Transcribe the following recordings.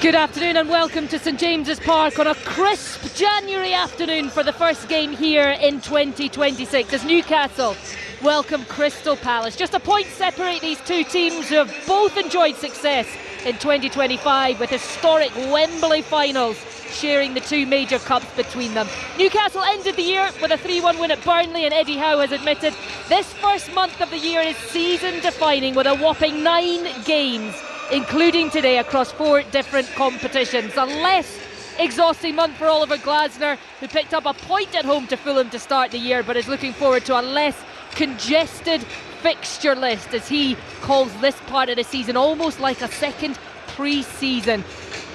Good afternoon and welcome to St James's Park on a crisp January afternoon for the first game here in 2026 as Newcastle welcome Crystal Palace. Just a point separate these two teams who have both enjoyed success in 2025 with historic Wembley finals sharing the two major cups between them. Newcastle ended the year with a 3-1 win at Burnley, and Eddie Howe has admitted this first month of the year is season defining with a whopping 9 games, including today, across 4 different competitions. A less exhausting month for Oliver Glasner, who picked up a point at home to Fulham to start the year, but is looking forward to a less congested fixture list, as he calls this part of the season almost like a second pre-season.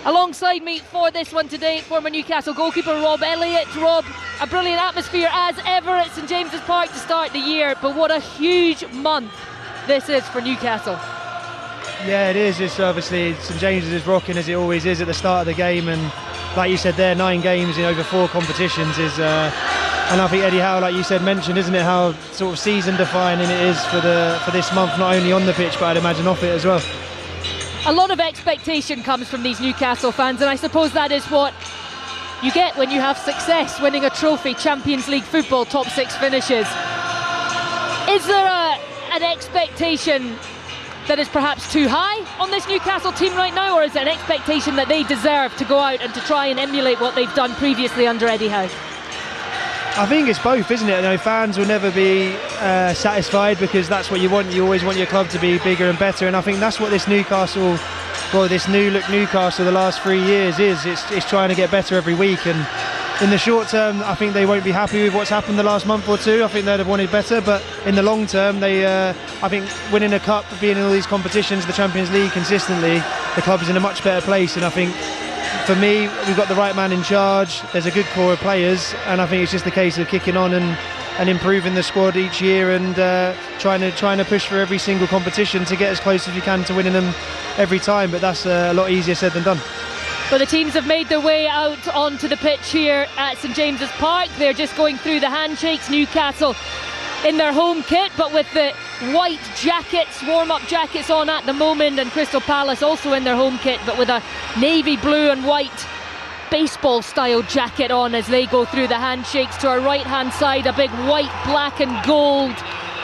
Alongside me for this one today, former Newcastle goalkeeper Rob Elliott. Rob, a brilliant atmosphere as ever at St James's Park to start the year, but what a huge month this is for Newcastle. Yeah, it is. It's obviously St James's is rocking as it always is at the start of the game, and like you said there, 9 games in over 4 competitions is and I think Eddie Howe, like you said, mentioned, isn't it, how sort of season defining it is for this month, not only on the pitch but I'd imagine off it as well. A lot of expectation comes from these Newcastle fans, and I suppose that is what you get when you have success, winning a trophy, Champions League football, top 6 finishes. Is there an expectation that is perhaps too high on this Newcastle team right now, or is it an expectation that they deserve to go out and to try and emulate what they've done previously under Eddie Howe? I think it's both, isn't it? You know, fans will never be satisfied, because that's what you want. You always want your club to be bigger and better, and I think that's what this Newcastle, well, this new look Newcastle the last 3 years is. It's trying to get better every week, and in the short term I think they won't be happy with what's happened the last month or two. I think they'd have wanted better, but in the long term I think winning a cup, being in all these competitions, the Champions League consistently, the club is in a much better place. And I think for me, we've got the right man in charge, there's a good core of players, and I think it's just a case of kicking on and improving the squad each year, and trying to push for every single competition to get as close as you can to winning them every time. But that's a lot easier said than done. Well, the teams have made their way out onto the pitch here at St James's Park. They're just going through the handshakes. Newcastle in their home kit, but with the white jackets, warm-up jackets on at the moment, and Crystal Palace also in their home kit, but with a navy blue and white baseball style jacket on as they go through the handshakes. To our right hand side, a big white, black and gold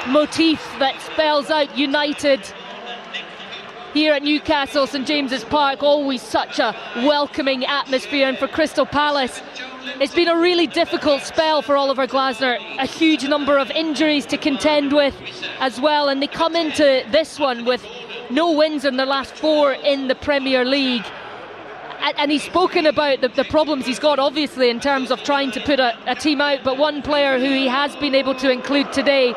motif that spells out United. Here at Newcastle, St James's Park, always such a welcoming atmosphere. And for Crystal Palace, it's been a really difficult spell for Oliver Glasner. A huge number of injuries to contend with as well, and they come into this one with no wins in the last 4 in the Premier League. And he's spoken about the problems he's got, obviously, in terms of trying to put a team out. But one player who he has been able to include today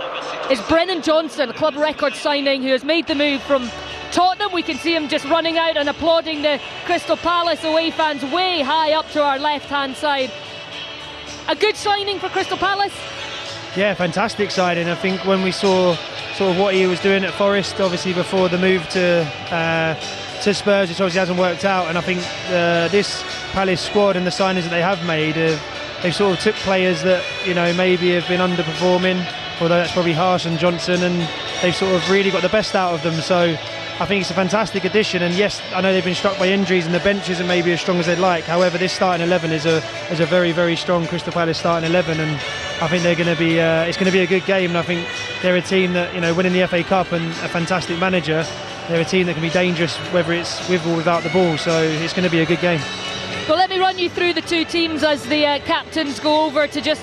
is Brennan Johnson, a club record signing, who has made the move from Tottenham. We can see him just running out and applauding the Crystal Palace away fans way high up to our left hand side. A good signing for Crystal Palace? Yeah, fantastic signing. I think when we saw sort of what he was doing at Forest, obviously before the move to Spurs, which obviously hasn't worked out, and I think this Palace squad and the signings that they have made, they've sort of took players that, you know, maybe have been underperforming, although that's probably harsh on Johnson, and they've sort of really got the best out of them. So I think it's a fantastic addition, and yes, I know they've been struck by injuries and the bench isn't maybe as strong as they'd like. However, this starting 11 is a very, very strong Crystal Palace starting 11, and I think they're going to be it's going to be a good game. And I think they're a team that, you know, winning the FA Cup and a fantastic manager, they're a team that can be dangerous whether it's with or without the ball. So it's going to be a good game. Well, let me run you through the two teams as the captains go over to just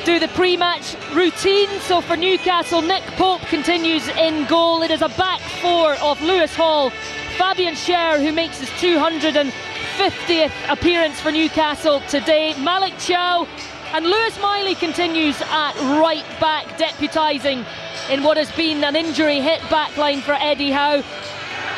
do the pre-match routine. So for Newcastle, Nick Pope continues in goal. It is a back 4 of Lewis Hall, Fabian Schär, who makes his 250th appearance for Newcastle today, Malik Chow, and Lewis Miley continues at right back, deputising in what has been an injury-hit back line for Eddie Howe.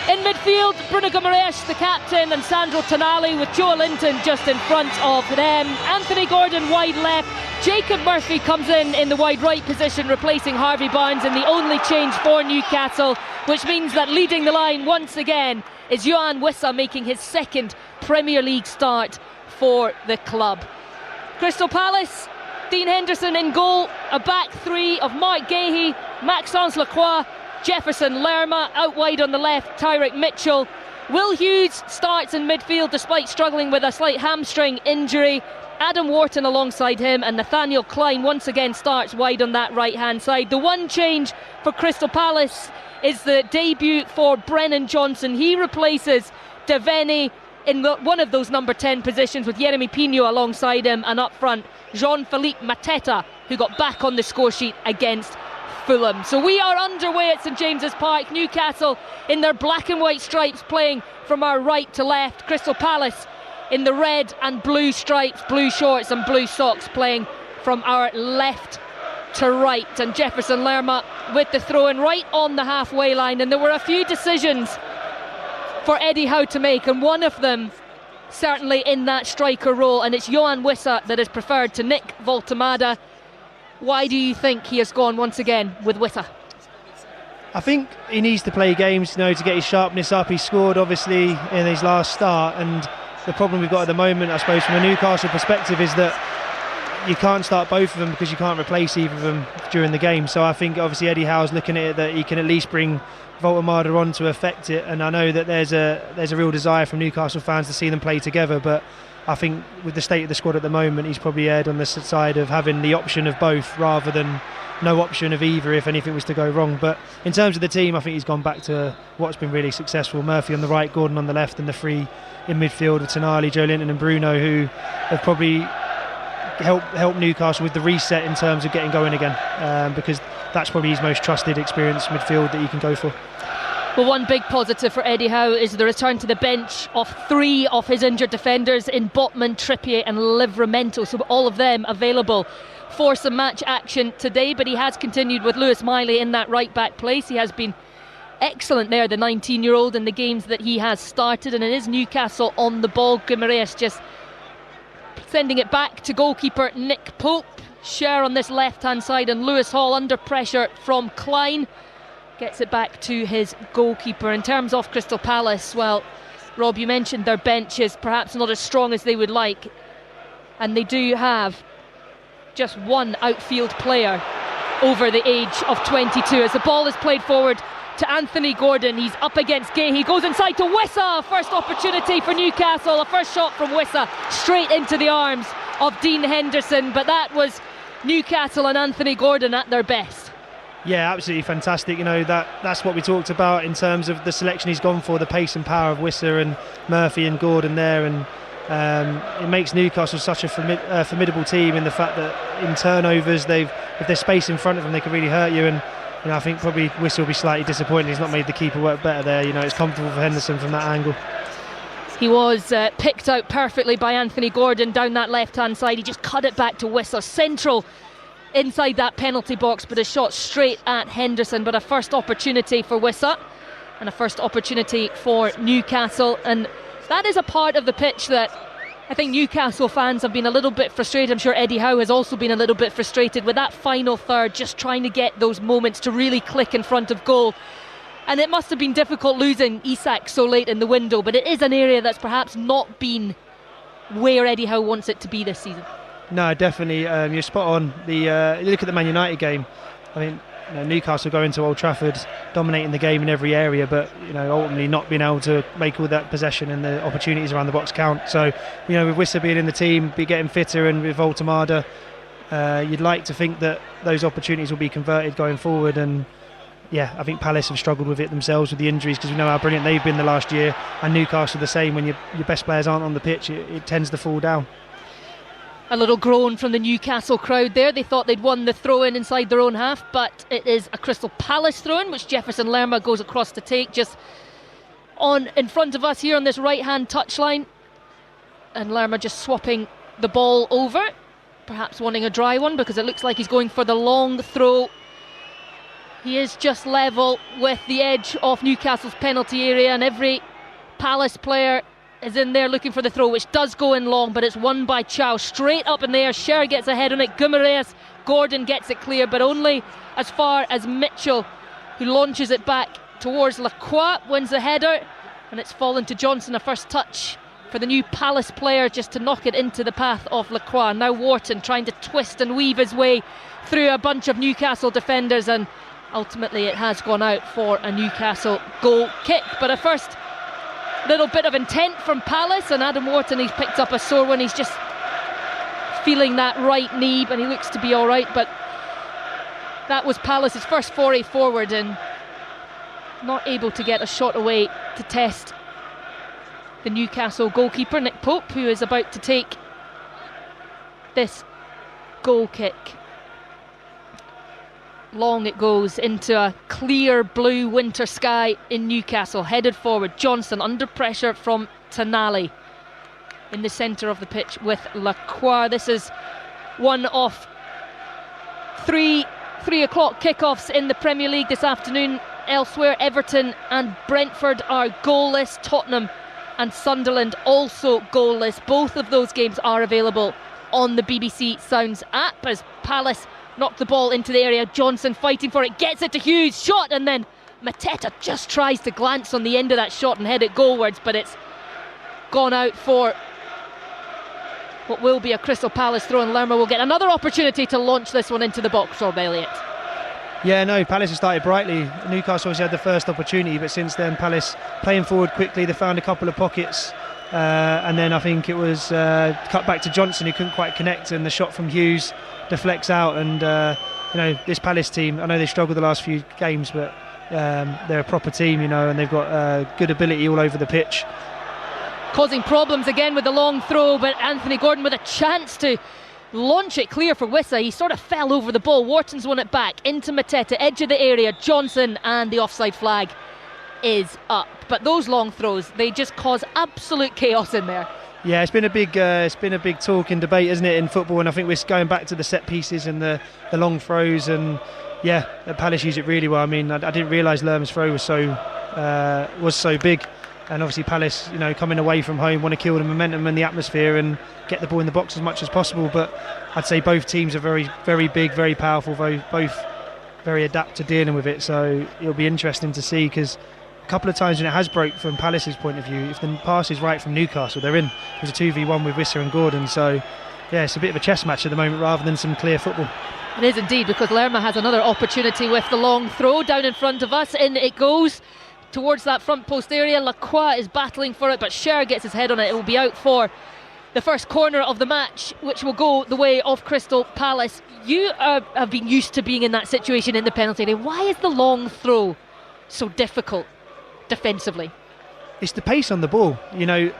In midfield, Bruno Guimaraes, the captain, and Sandro Tonali, with Joe Linton just in front of them. Anthony Gordon wide left. Jacob Murphy comes in the wide right position, replacing Harvey Barnes, and the only change for Newcastle, which means that leading the line once again is Yohan Wissa, making his 2nd Premier League start for the club. Crystal Palace, Dean Henderson in goal, a back 3 of Mark Gahey, Maxence Lacroix, Jefferson Lerma, out wide on the left, Tyrick Mitchell, Will Hughes starts in midfield despite struggling with a slight hamstring injury. Adam Wharton alongside him, and Nathaniel Klein once again starts wide on that right hand side. The one change for Crystal Palace is the debut for Brennan Johnson. He replaces Devaney in one of those number 10 positions, with Yeremy Pino alongside him, and up front Jean-Philippe Mateta, who got back on the score sheet against Fulham. So we are underway at St James's Park. Newcastle in their black and white stripes playing from our right to left. Crystal Palace in the red and blue stripes, blue shorts and blue socks, playing from our left to right. And Jefferson Lerma with the throw-in right on the halfway line. And there were a few decisions for Eddie Howe to make, and one of them certainly in that striker role, and it's Johan Wissa that is preferred to Nick Voltemada. Why do you think he has gone once again with Wissa? I think he needs to play games, to get his sharpness up. He scored obviously in his last start, and the problem we've got at the moment, I suppose, from a Newcastle perspective, is that you can't start both of them because you can't replace either of them during the game. So I think obviously Eddie Howe's looking at it that he can at least bring Voltemada on to affect it, and I know that there's a real desire from Newcastle fans to see them play together, but I think with the state of the squad at the moment, he's probably erred on the side of having the option of both rather than no option of either if anything was to go wrong. But in terms of the team, I think he's gone back to what's been really successful. Murphy on the right, Gordon on the left, and the three in midfield with Tonali, Joe Linton and Bruno, who have probably helped Newcastle with the reset in terms of getting going again, because that's probably his most trusted, experienced midfield that he can go for. Well, one big positive for Eddie Howe is the return to the bench of three of his injured defenders in Botman, Trippier and Livramento, so all of them available for some match action today. But he has continued with Lewis Miley in that right back place. He has been excellent there, the 19-year-old, in the games that he has started, and it is Newcastle on the ball. Guimaraes just sending it back to goalkeeper Nick Pope. Scher on this left hand side, and Lewis Hall under pressure from Klein gets it back to his goalkeeper. In terms of Crystal Palace, well, Rob, you mentioned their bench is perhaps not as strong as they would like, and they do have just one outfield player over the age of 22. As the ball is played forward to Anthony Gordon, he's up against Gay, he goes inside to Wissa. First opportunity for Newcastle, a first shot from Wissa straight into the arms of Dean Henderson, but that was Newcastle and Anthony Gordon at their best. Yeah, absolutely fantastic. That's what we talked about in terms of the selection he's gone for, the pace and power of Wissa and Murphy and Gordon there, and it makes Newcastle such a formidable team in the fact that in turnovers, if there's space in front of them, they can really hurt you. And I think probably Wissa will be slightly disappointed he's not made the keeper work better there. It's comfortable for Henderson from that angle. He was picked out perfectly by Anthony Gordon down that left hand side. He just cut it back to Wissa, central inside that penalty box, but a shot straight at Henderson. But a first opportunity for Wissa and a first opportunity for Newcastle, and that is a part of the pitch that I think Newcastle fans have been a little bit frustrated. I'm sure Eddie Howe has also been a little bit frustrated with that final third, just trying to get those moments to really click in front of goal. And it must have been difficult losing Isak so late in the window, but it is an area that's perhaps not been where Eddie Howe wants it to be this season. No, definitely, you're spot on. You look at the Man United game. I mean, Newcastle going to Old Trafford, dominating the game in every area, but ultimately not being able to make all that possession and the opportunities around the box count. So, with Wissa being in the team, be getting fitter, and with Voltemada, you'd like to think that those opportunities will be converted going forward. And yeah, I think Palace have struggled with it themselves with the injuries, because we know how brilliant they've been the last year, and Newcastle the same. When your best players aren't on the pitch, it tends to fall down. A little groan from the Newcastle crowd there. They thought they'd won the throw-in inside their own half, but it is a Crystal Palace throw-in, which Jefferson Lerma goes across to take, just on in front of us here on this right-hand touchline. And Lerma just swapping the ball over, perhaps wanting a dry one, because it looks like he's going for the long throw. He is just level with the edge of Newcastle's penalty area, and every Palace player is in there looking for the throw, which does go in long, but it's won by Chow. Straight up in there, Scher gets ahead on it, Guimaraes, Gordon gets it clear, but only as far as Mitchell, who launches it back towards Lacroix, wins the header, and it's fallen to Johnson. A first touch for the new Palace player just to knock it into the path of Lacroix. Now Wharton trying to twist and weave his way through a bunch of Newcastle defenders, and ultimately it has gone out for a Newcastle goal kick. But a first little bit of intent from Palace, and Adam Wharton, he's picked up a sore one. He's just feeling that right knee, but he looks to be all right. But that was Palace's first foray forward, and not able to get a shot away to test the Newcastle goalkeeper, Nick Pope, who is about to take this goal kick. Long it goes into a clear blue winter sky in Newcastle. Headed forward, Johnson under pressure from Tonali in the centre of the pitch with Lacroix. This is one of three o'clock kickoffs in the Premier League this afternoon. Elsewhere, Everton and Brentford are goalless. Tottenham and Sunderland also goalless. Both of those games are available on the BBC Sounds app as Palace knocked the ball into the area. Johnson fighting for it, gets it to Hughes, shot, and then Mateta just tries to glance on the end of that shot and head it goalwards, but it's gone out for what will be a Crystal Palace throw, and Lerma will get another opportunity to launch this one into the box. Rob Elliott. Yeah, no, Palace has started brightly. Newcastle obviously had the first opportunity, but since then Palace playing forward quickly. They found a couple of pockets, and then I think it was cut back to Johnson, who couldn't quite connect, and the shot from Hughes deflects out. And this Palace team, I know they struggled the last few games, but they're a proper team, and they've got good ability all over the pitch. Causing problems again with the long throw, but Anthony Gordon with a chance to launch it clear for Wissa. He sort of fell over the ball. Wharton's won it back into Mateta, edge of the area. Johnson, and the offside flag is up. But those long throws, they just cause absolute chaos in there. Yeah, it's been a big talk and debate, isn't it, in football? And I think we're going back to the set pieces and the long throws. And yeah, Palace use it really well. I mean, I didn't realise Lerma's throw was so big. And obviously Palace, coming away from home, want to kill the momentum and the atmosphere and get the ball in the box as much as possible. But I'd say both teams are very, very big, very powerful, both very adept to dealing with it. So it'll be interesting to see, because a couple of times when it has broke from Palace's point of view, if the pass is right from Newcastle, they're in. It was a 2v1 with Wissa and Gordon. So yeah, it's a bit of a chess match at the moment rather than some clear football. It is indeed, because Lerma has another opportunity with the long throw down in front of us. In it goes towards that front post area. Lacroix is battling for it, but Scher gets his head on it. It will be out for the first corner of the match, which will go the way of Crystal Palace. You have been used to being in that situation in the penalty area. Why is the long throw so difficult defensively? It's the pace on the ball. Your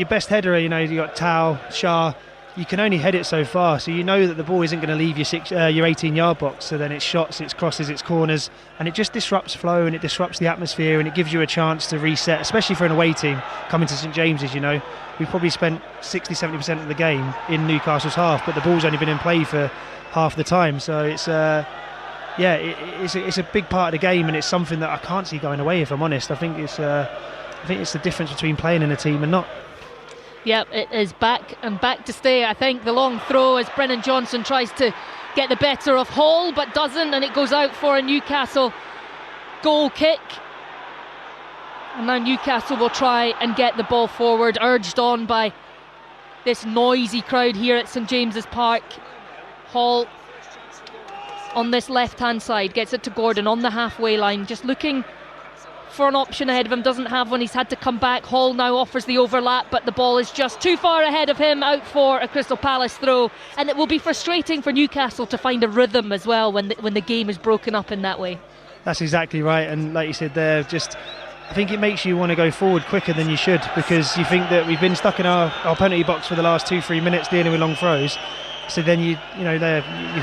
best header, you got Tao, Shah. You can only head it so far, so you know that the ball isn't going to leave your 18-yard box. So then it's shots, it's crosses, it's corners, and it just disrupts flow and it disrupts the atmosphere, and it gives you a chance to reset, especially for an away team coming to St James's. We've probably spent 60-70% of the game in Newcastle's half, but the ball's only been in play for half the time. So it's it's a big part of the game, and it's something that I can't see going away, if I'm honest. I think it's the difference between playing in a team and not. Yep, it is back to stay. I think the long throw as Brennan Johnson tries to get the better of Hall, but doesn't, and it goes out for a Newcastle goal kick. And now Newcastle will try and get the ball forward, urged on by this noisy crowd here at St James's Park. Hall on this left-hand side gets it to Gordon on the halfway line, just looking for an option ahead of him, doesn't have one. He's had to come back. Hall now offers the overlap, but the ball is just too far ahead of him, out for a Crystal Palace throw. And it will be frustrating for Newcastle to find a rhythm as well when the game is broken up in that way. That's exactly right, and like you said there, I think it makes you want to go forward quicker than you should, because you think that we've been stuck in our penalty box for the last 2-3 minutes dealing with long throws. So then you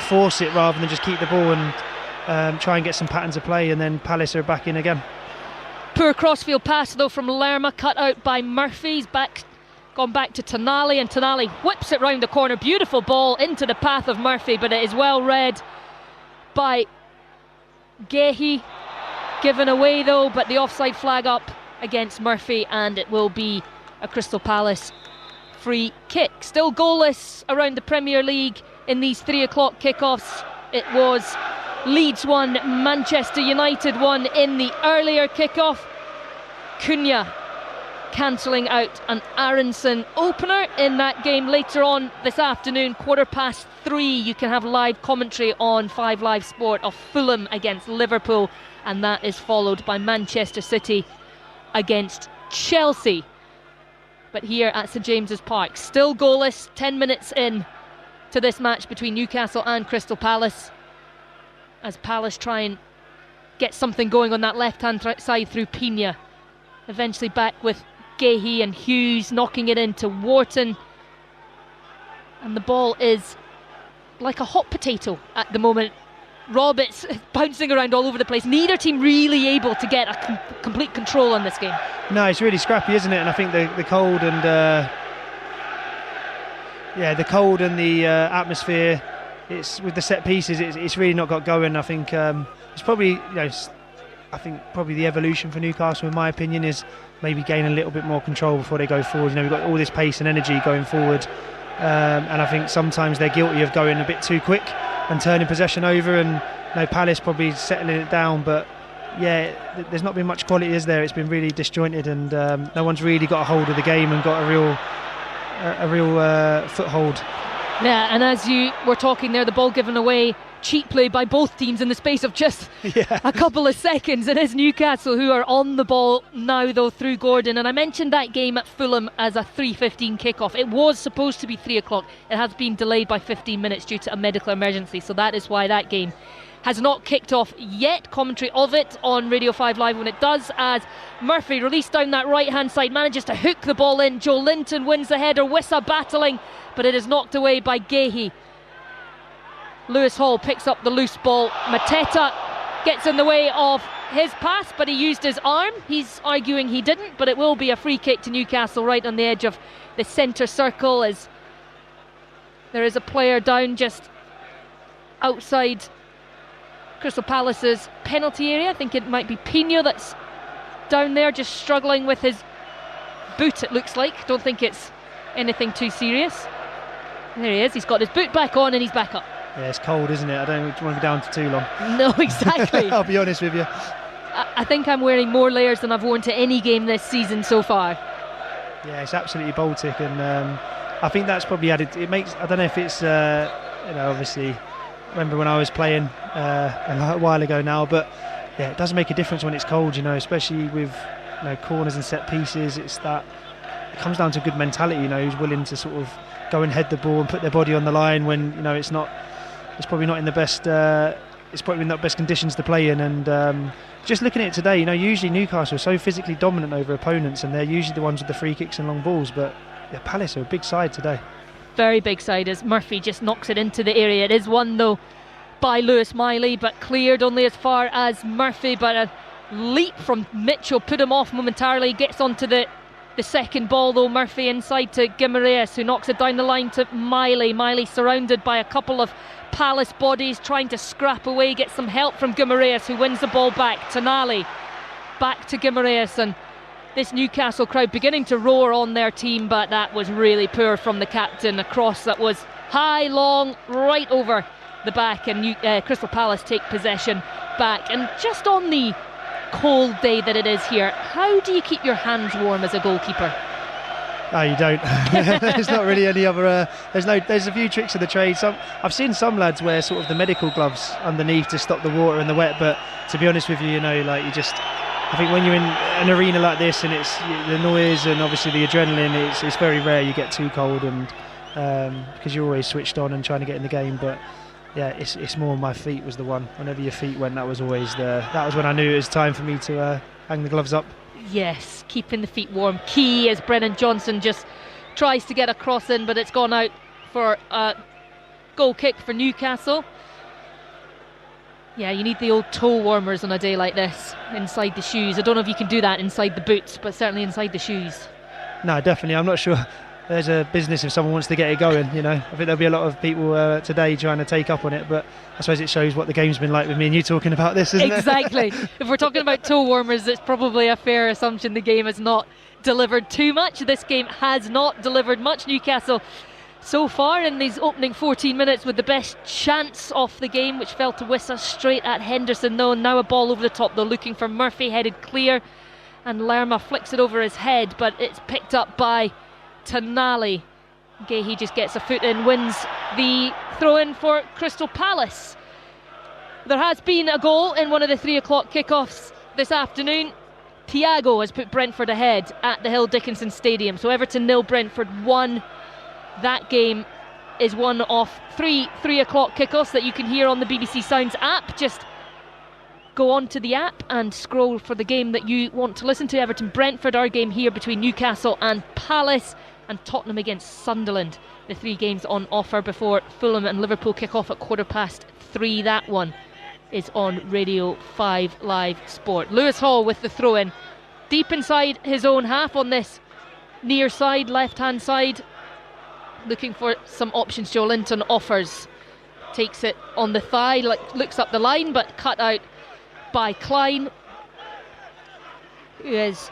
force it rather than just keep the ball and try and get some patterns of play, and then Palace are back in again. Poor crossfield pass though from Lerma, cut out by Murphy. He's gone back to Tonali, and Tonali whips it round the corner. Beautiful ball into the path of Murphy, but it is well read by Gehi. Given away though, but the offside flag up against Murphy, and it will be a Crystal Palace free kick. Still goalless around the Premier League in these 3 o'clock kickoffs. It was Leeds 1, Manchester United 1 in the earlier kickoff. Cunha cancelling out an Aronson opener in that game. Later on this afternoon, 3:15, you can have live commentary on 5 Live Sport of Fulham against Liverpool, and that is followed by Manchester City against Chelsea. But here at St James's Park, still goalless, 10 minutes in to this match between Newcastle and Crystal Palace, as Palace try and get something going on that left-hand side through Pina. Eventually back with Gahey and Hughes knocking it into Wharton. And the ball is like a hot potato at the moment. Rob, it's bouncing around all over the place. Neither team really able to get a complete control on this game. No, it's really scrappy, isn't it? And I think the cold and the atmosphere, it's with the set pieces, it's really not got going. I think it's probably, probably the evolution for Newcastle, in my opinion, is maybe gain a little bit more control before they go forward. We've got all this pace and energy going forward, and I think sometimes they're guilty of going a bit too quick and turning possession over, and Palace probably settling it down, but there's not been much quality, is there? It's been really disjointed, and no one's really got a hold of the game and got a real foothold. Yeah, and as you were talking there, the ball given away cheaply by both teams in the space of just a couple of seconds. It is Newcastle who are on the ball now, though, through Gordon. And I mentioned that game at Fulham as a 3:15 kickoff. It was supposed to be 3 o'clock. It has been delayed by 15 minutes due to a medical emergency, so that is why that game has not kicked off yet. Commentary of it on Radio 5 Live when it does, as Murphy, released down that right hand side, manages to hook the ball in. Joe Linton wins the header. Wissa battling, but it is knocked away by Gahey. Lewis Hall picks up the loose ball. Mateta gets in the way of his pass, but he used his arm. He's arguing he didn't, but it will be a free kick to Newcastle right on the edge of the centre circle, as there is a player down just outside Crystal Palace's penalty area. I think it might be Pino that's down there, just struggling with his boot, it looks like. Don't think it's anything too serious. There he is, he's got his boot back on and he's back up. Yeah, it's cold, isn't it? I don't want to be down for too long. No, exactly. I'll be honest with you. I think I'm wearing more layers than I've worn to any game this season so far. Yeah, it's absolutely Baltic, and I think that's probably added. It makes, I don't know if it's, obviously, remember when I was playing a while ago now, but yeah, it does make a difference when it's cold, especially with corners and set pieces. It comes down to good mentality, who's willing to sort of go and head the ball and put their body on the line when it's probably not in the best best conditions to play in. And just looking at it today, usually Newcastle are so physically dominant over opponents, and they're usually the ones with the free kicks and long balls, but Palace are a big side today. Very big side, as Murphy just knocks it into the area. It is won though by Lewis Miley, but cleared only as far as Murphy, but a leap from Mitchell put him off momentarily. Gets onto the second ball though, Murphy inside to Guimaraes, who knocks it down the line to Miley. Miley surrounded by a couple of Palace bodies trying to scrap away, gets some help from Guimaraes, who wins the ball back. Tonali back to Guimaraes, and this Newcastle crowd beginning to roar on their team, but that was really poor from the captain. A cross that was high, long, right over the back, and Crystal Palace take possession back. And just on the cold day that it is here, how do you keep your hands warm as a goalkeeper? No, you don't. There's not really any other. There's a few tricks of the trade. I've seen some lads wear sort of the medical gloves underneath to stop the water and the wet. But to be honest with you, I think when you're in an arena like this and it's the noise and obviously the adrenaline, it's very rare you get too cold, and because you're always switched on and trying to get in the game. But yeah, it's more my feet was the one. Whenever your feet went, that was always that was when I knew it was time for me to hang the gloves up. Yes, keeping the feet warm key, as Brennan Johnson just tries to get a cross in, but it's gone out for a goal kick for Newcastle. Yeah, you need the old toe warmers on a day like this inside the shoes. I don't know if you can do that inside the boots, but certainly inside the shoes. No, definitely. I'm not sure. There's a business if someone wants to get it going, I think there'll be a lot of people today trying to take up on it, but I suppose it shows what the game's been like with me and you talking about this, isn't it? Exactly. If we're talking about toe warmers, it's probably a fair assumption the game has not delivered too much. This game has not delivered much. Newcastle so far in these opening 14 minutes with the best chance off the game, which fell to Wissa straight at Henderson though. Now a ball over the top though, looking for Murphy, headed clear, and Lerma flicks it over his head, but it's picked up by Tonali. Gahey just gets a foot in, wins the throw-in for Crystal Palace. There has been a goal in one of the 3 o'clock kickoffs this afternoon. Thiago has put Brentford ahead at the Hill Dickinson Stadium. So Everton 0, Brentford 1. That game is one of 3 o'clock kickoffs that you can hear on the BBC Sounds app. Just go on to the app and scroll for the game that you want to listen to. Everton Brentford, our game here between Newcastle and Palace, and Tottenham against Sunderland. The 3 games on offer before Fulham and Liverpool kick off at 3:15. That one is on Radio 5 Live Sport. Lewis Hall with the throw in deep inside his own half on this near side, left hand side, looking for some options. Joe Linton offers, takes it on the thigh, looks up the line, but cut out by Klein, who is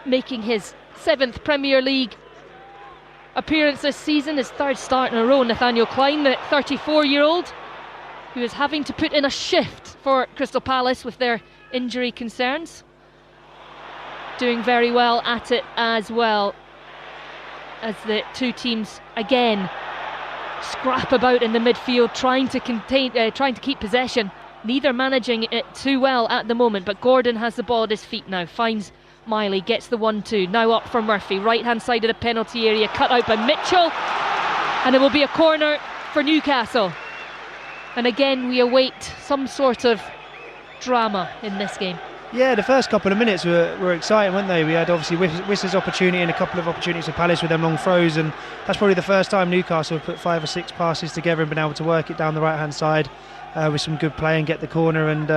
making his 7th Premier League appearance this season, his 3rd start in a row. Nathaniel Klein, the 34-year-old, who is having to put in a shift for Crystal Palace with their injury concerns. Doing very well at it as well, as the two teams again scrap about in the midfield, trying to keep possession. Neither managing it too well at the moment, but Gordon has the ball at his feet now, finds Miley, gets the 1-2, now up for Murphy, right hand side of the penalty area, cut out by Mitchell, and it will be a corner for Newcastle. And again we await some sort of drama in this game. Yeah, the first couple of minutes were exciting, weren't they? We had obviously Wissa's opportunity and a couple of opportunities for Palace with them long throws, and that's probably the first time Newcastle have put 5 or 6 passes together and been able to work it down the right hand side with some good play and get the corner. And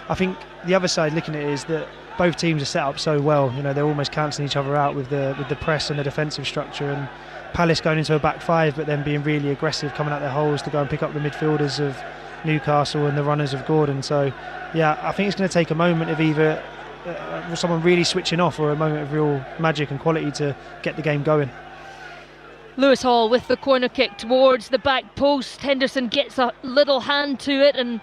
I think the other side looking at it is that both teams are set up so well. You know, they're almost cancelling each other out with the press and the defensive structure, and Palace going into a back 5 but then being really aggressive, coming out their holes to go and pick up the midfielders of Newcastle and the runners of Gordon. So yeah, I think it's going to take a moment of either someone really switching off or a moment of real magic and quality to get the game going. Lewis Hall with the corner kick towards the back post. Henderson gets a little hand to it, and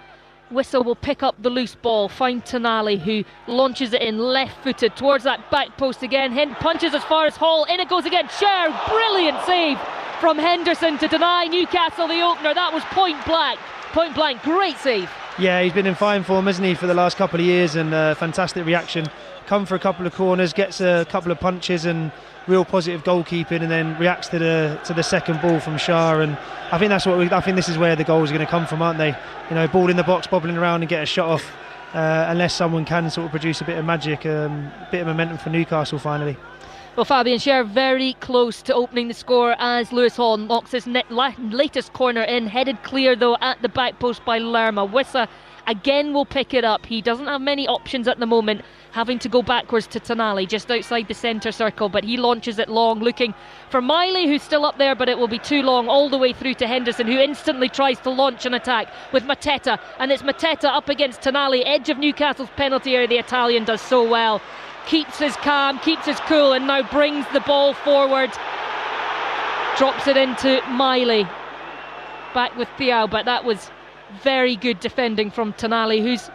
Wissa will pick up the loose ball, find Tonali, who launches it in left-footed towards that back post again. Punches as far as Hall, in it goes again. Sher, brilliant save from Henderson to deny Newcastle the opener. That was point blank, great save. Yeah, he's been in fine form, hasn't he, for the last couple of years, and fantastic reaction. Come for a couple of corners, gets a couple of punches and real positive goalkeeping, and then reacts to the second ball from Shah. And I think I think this is where the goals are going to come from, aren't they? You know, ball in the box, bobbling around and get a shot off. Unless someone can sort of produce a bit of magic, a bit of momentum for Newcastle finally. Well, Fabian Schär very close to opening the score as Lewis Hall knocks his latest corner in, headed clear though at the back post by Lerma. Wissa again will pick it up. He doesn't have many options at the moment, having to go backwards to Tonali just outside the centre circle, but he launches it long, looking for Miley, who's still up there, but it will be too long, all the way through to Henderson, who instantly tries to launch an attack with Mateta, and it's Mateta up against Tonali, edge of Newcastle's penalty area. The Italian does so well, keeps his calm, keeps his cool, and now brings the ball forward, drops it into Miley, back with Thiaw, but that was very good defending from Tonali, who's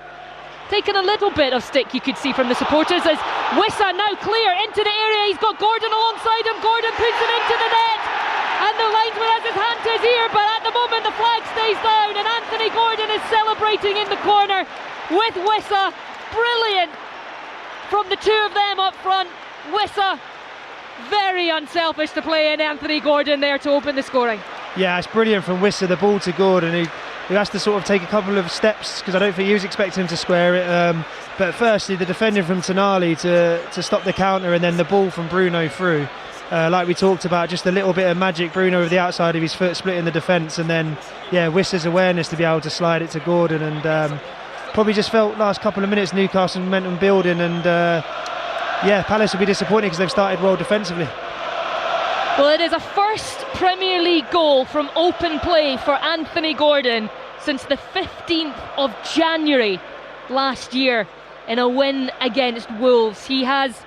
taken a little bit of stick, you could see, from the supporters, as Wissa now clear into the area. He's got Gordon alongside him. Gordon puts it into the net, and the linesman has his hand to his ear, but at the moment the flag stays down, and Anthony Gordon is celebrating in the corner with Wissa. Brilliant from the two of them up front. Wissa, very unselfish to play in Anthony Gordon there to open the scoring. Yeah, it's brilliant from Wissa, the ball to Gordon, who has to sort of take a couple of steps, because I don't think he was expecting him to square it. But firstly, the defending from Tonali to stop the counter, and then the ball from Bruno through. Like we talked about, just a little bit of magic. Bruno with the outside of his foot splitting the defence, and then Wissa's awareness to be able to slide it to Gordon, and probably just felt last couple of minutes Newcastle momentum building, and Palace will be disappointed because they've started well defensively. Well, it is a first Premier League goal from open play for Anthony Gordon since the 15th of January last year in a win against Wolves. He has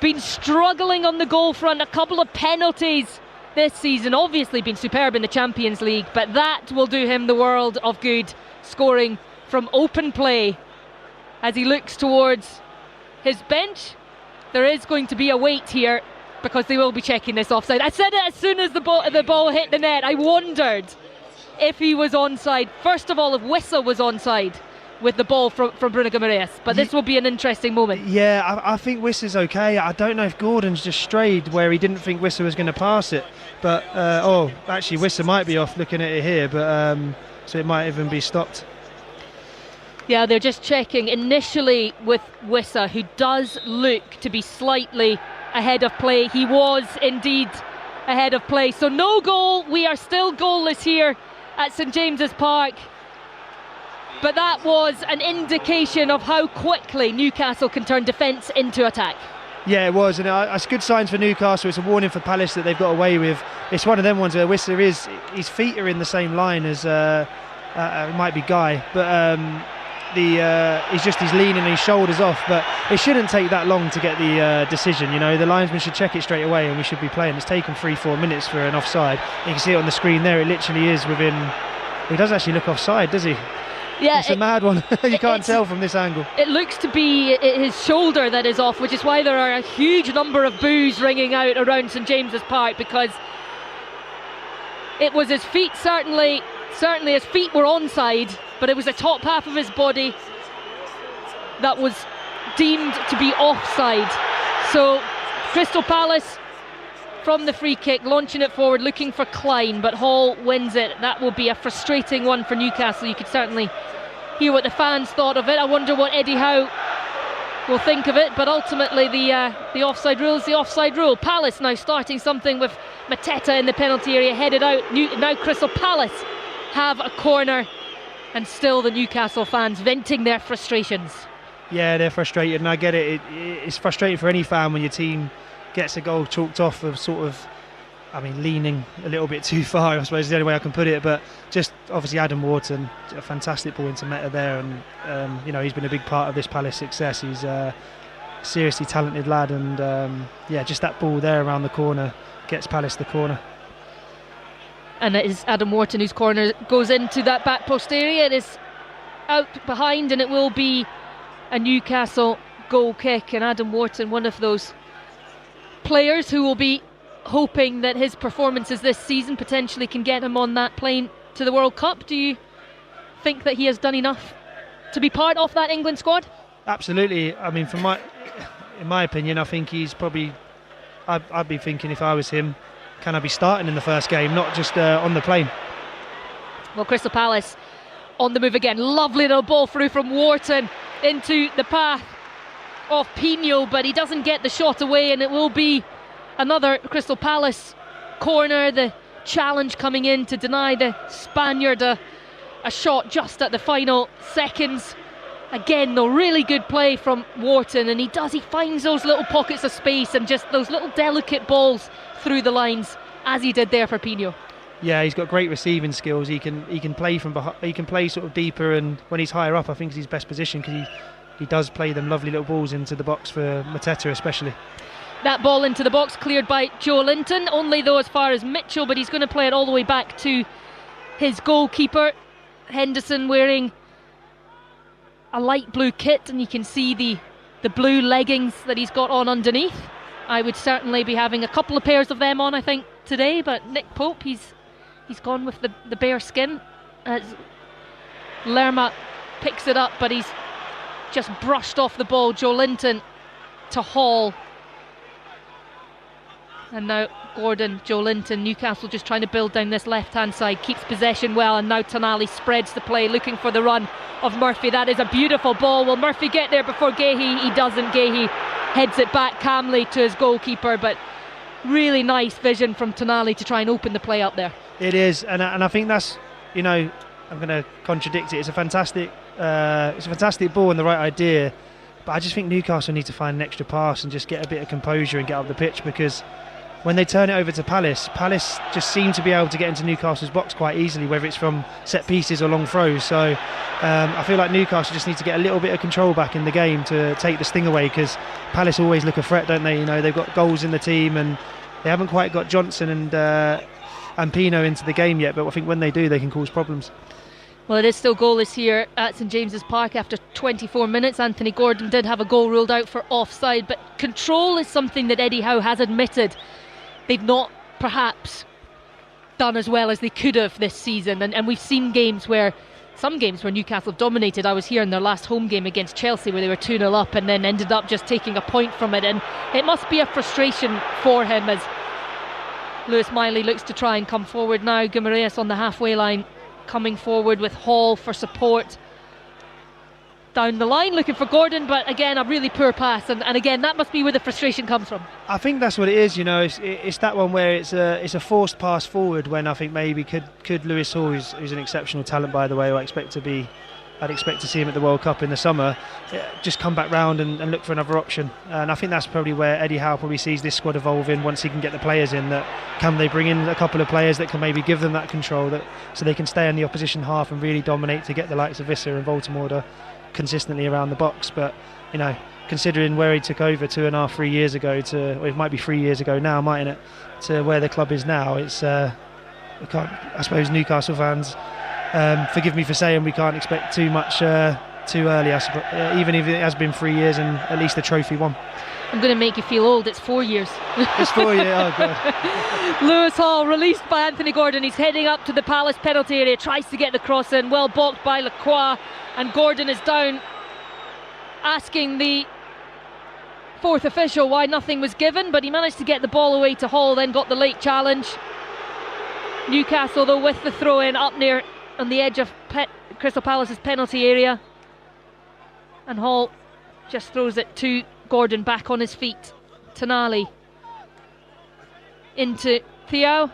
been struggling on the goal front, a couple of penalties this season, obviously been superb in the Champions League, but that will do him the world of good, scoring from open play as he looks towards his bench. There is going to be a wait here, because they will be checking this offside. I said it as soon as the ball hit the net. I wondered if he was onside. First of all, if Wissa was onside, with the ball from Bruno Guimaraes, but this will be an interesting moment. Yeah, I think Wissa's okay. I don't know if Gordon's just strayed where he didn't think Wissa was going to pass it, but actually Wissa might be off looking at it here, but so it might even be stopped. Yeah, they're just checking initially with Wissa, who does look to be slightly ahead of play. He was indeed ahead of play, so no goal. We are still goalless here at St James's Park. But that was an indication of how quickly Newcastle can turn defence into attack. Yeah, it was, and it's good signs for Newcastle. It's a warning for Palace that they've got away with. It's one of them ones where Wissa his feet are in the same line as it might be Guy, but he's leaning his shoulders off. But it shouldn't take that long to get the decision. You know, the linesman should check it straight away, and we should be playing. It's taken 3-4 minutes for an offside. You can see it on the screen there. It literally is within. He doesn't actually look offside, does he? Yeah, it's a mad one. You can't tell from this angle. It looks to be his shoulder that is off, which is why there are a huge number of boos ringing out around St James's Park, because it was his feet. Certainly his feet were onside, but it was the top half of his body that was deemed to be offside. So Crystal Palace from the free kick, launching it forward, looking for Klein, but Hall wins it. That will be a frustrating one for Newcastle. You could certainly hear what the fans thought of it. I wonder what Eddie Howe will think of it, but ultimately the offside rule is the offside rule. Palace now starting something with Mateta in the penalty area, headed out. Now Crystal Palace have a corner, and still the Newcastle fans venting their frustrations. Yeah, they're frustrated, and I get it. It's frustrating for any fan when your team gets a goal chalked off of leaning a little bit too far, I suppose is the only way I can put it. But just obviously Adam Wharton, a fantastic ball into Meta there, and he's been a big part of this Palace success. He's a seriously talented lad, and just that ball there around the corner gets Palace the corner. And it is Adam Wharton whose corner goes into that back post area. It is out behind, and it will be a Newcastle goal kick. And Adam Wharton, one of those players who will be hoping that his performances this season potentially can get him on that plane to the World Cup. Do you think that he has done enough to be part of that England squad? Absolutely. I mean, in my opinion, I think he's probably. I'd be thinking if I was him, can I be starting in the first game, not just on the plane? Well, Crystal Palace on the move again. Lovely little ball through from Wharton into the path of Pino, but he doesn't get the shot away, and it will be another Crystal Palace corner. The challenge coming in to deny the Spaniard a shot just at the final seconds. Again, though, really good play from Wharton, and he finds those little pockets of space and just those little delicate balls through the lines, as he did there for Pino. Yeah, he's got great receiving skills. He can play from behind. He can play sort of deeper, and when he's higher up, I think it's his best position, because he does play them lovely little balls into the box for Mateta especially. That ball into the box cleared by Joe Linton, only though as far as Mitchell, but he's going to play it all the way back to his goalkeeper. Henderson wearing a light blue kit, and you can see the blue leggings that he's got on underneath. I would certainly be having a couple of pairs of them on, I think, today, but Nick Pope, he's gone with the bare skin as Lerma picks it up, but he's just brushed off the ball. Joe Linton to Hall, and now Gordon, Joe Linton. Newcastle just trying to build down this left hand side, keeps possession well, and now Tonali spreads the play, looking for the run of Murphy. That is a beautiful ball. Will Murphy get there before Gahey? He doesn't. Gahey heads it back calmly to his goalkeeper, but really nice vision from Tonali to try and open the play up there. It is, and I think that's, I'm going to contradict it. It's a fantastic ball and the right idea, but I just think Newcastle need to find an extra pass and just get a bit of composure and get up the pitch, because when they turn it over to Palace just seem to be able to get into Newcastle's box quite easily, whether it's from set pieces or long throws. So I feel like Newcastle just need to get a little bit of control back in the game to take the sting away, because Palace always look a threat, don't they? They've got goals in the team, and they haven't quite got Johnson and Pino into the game yet, but I think when they do, they can cause problems. Well, it is still goalless here at St James's Park after 24 minutes. Anthony Gordon did have a goal ruled out for offside, but control is something that Eddie Howe has admitted they've not perhaps done as well as they could have this season, and we've seen games where some games where Newcastle have dominated. I was here in their last home game against Chelsea where they were 2-0 up and then ended up just taking a point from it, and it must be a frustration for him as Lewis Miley looks to try and come forward now. Guimaraes on the halfway line coming forward with Hall for support down the line, looking for Gordon, but again a really poor pass, and again that must be where the frustration comes from. I think that's what it is, it's that one where it's a forced pass forward, when I think maybe could Lewis Hall, who's an exceptional talent by the way, I'd expect to see him at the World Cup in the summer, just come back round and look for another option. And I think that's probably where Eddie Howe probably sees this squad evolving once he can get the players in, that can they bring in a couple of players that can maybe give them that control, that so they can stay in the opposition half and really dominate, to get the likes of Visser and Baltimore consistently around the box. But considering where he took over 2.5-3 years ago to, or it might be 3 years ago now, mightn't it, to where the club is now, it's I suppose Newcastle fans, forgive me for saying we can't expect too much too early, even if it has been 3 years and at least a trophy won. I'm going to make you feel old. It's 4 years. It's 4 years. Oh god. Lewis Hall released by Anthony Gordon. He's heading up to the Palace penalty area, tries to get the cross in, well balked by Lacroix, and Gordon is down, asking the fourth official why nothing was given, but he managed to get the ball away to Hall, then got the late challenge. Newcastle though with the throw in up near on the edge of Crystal Palace's penalty area, and Hall just throws it to Gordon, back on his feet. Tonali into Theo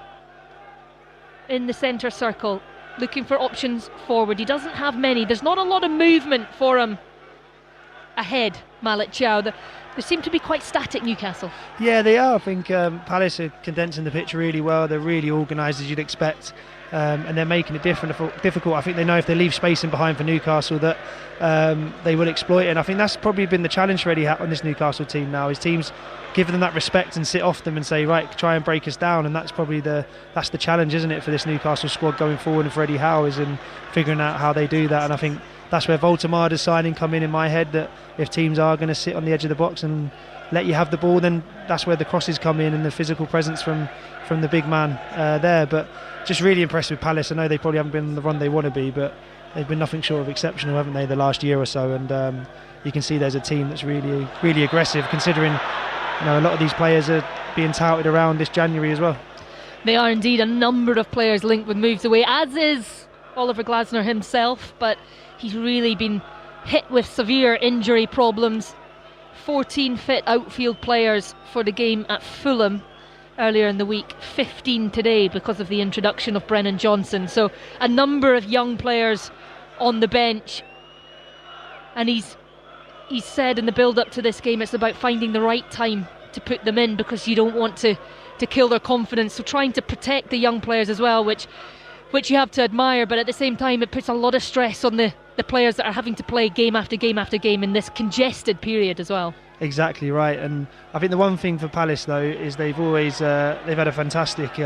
in the centre circle, looking for options forward. He doesn't have many. There's not a lot of movement for him ahead, Malik Chow. They seem to be quite static, Newcastle. Yeah, they are. I think Palace are condensing the pitch really well. They're really organised, as you'd expect. And they're making it difficult. I think they know if they leave space in behind for Newcastle that they will exploit it. And I think that's probably been the challenge for Eddie Howe on this Newcastle team now. His team's giving them that respect and sit off them and say, right, try and break us down. And that's probably the challenge, isn't it, for this Newcastle squad going forward, and for Eddie Howe, is in figuring out how they do that. And I think that's where Voltemada's signing come in my head, that if teams are going to sit on the edge of the box and let you have the ball, then that's where the crosses come in and the physical presence from the big man there. But just really impressed with Palace. I know they probably haven't been on the run they want to be, but they've been nothing short of exceptional, haven't they, the last year or so. And you can see there's a team that's really, really aggressive, considering a lot of these players are being touted around this January as well. They are indeed. A number of players linked with moves away, as is Oliver Glasner himself, but he's really been hit with severe injury problems. 14 fit outfield players for the game at Fulham earlier in the week, 15 today because of the introduction of Brennan Johnson. So a number of young players on the bench, and he's said in the build up to this game it's about finding the right time to put them in, because you don't want to kill their confidence. So trying to protect the young players as well, which you have to admire, but at the same time it puts a lot of stress on the players that are having to play game after game after game in this congested period as well. Exactly right. And I think the one thing for Palace though is they've always they've had a fantastic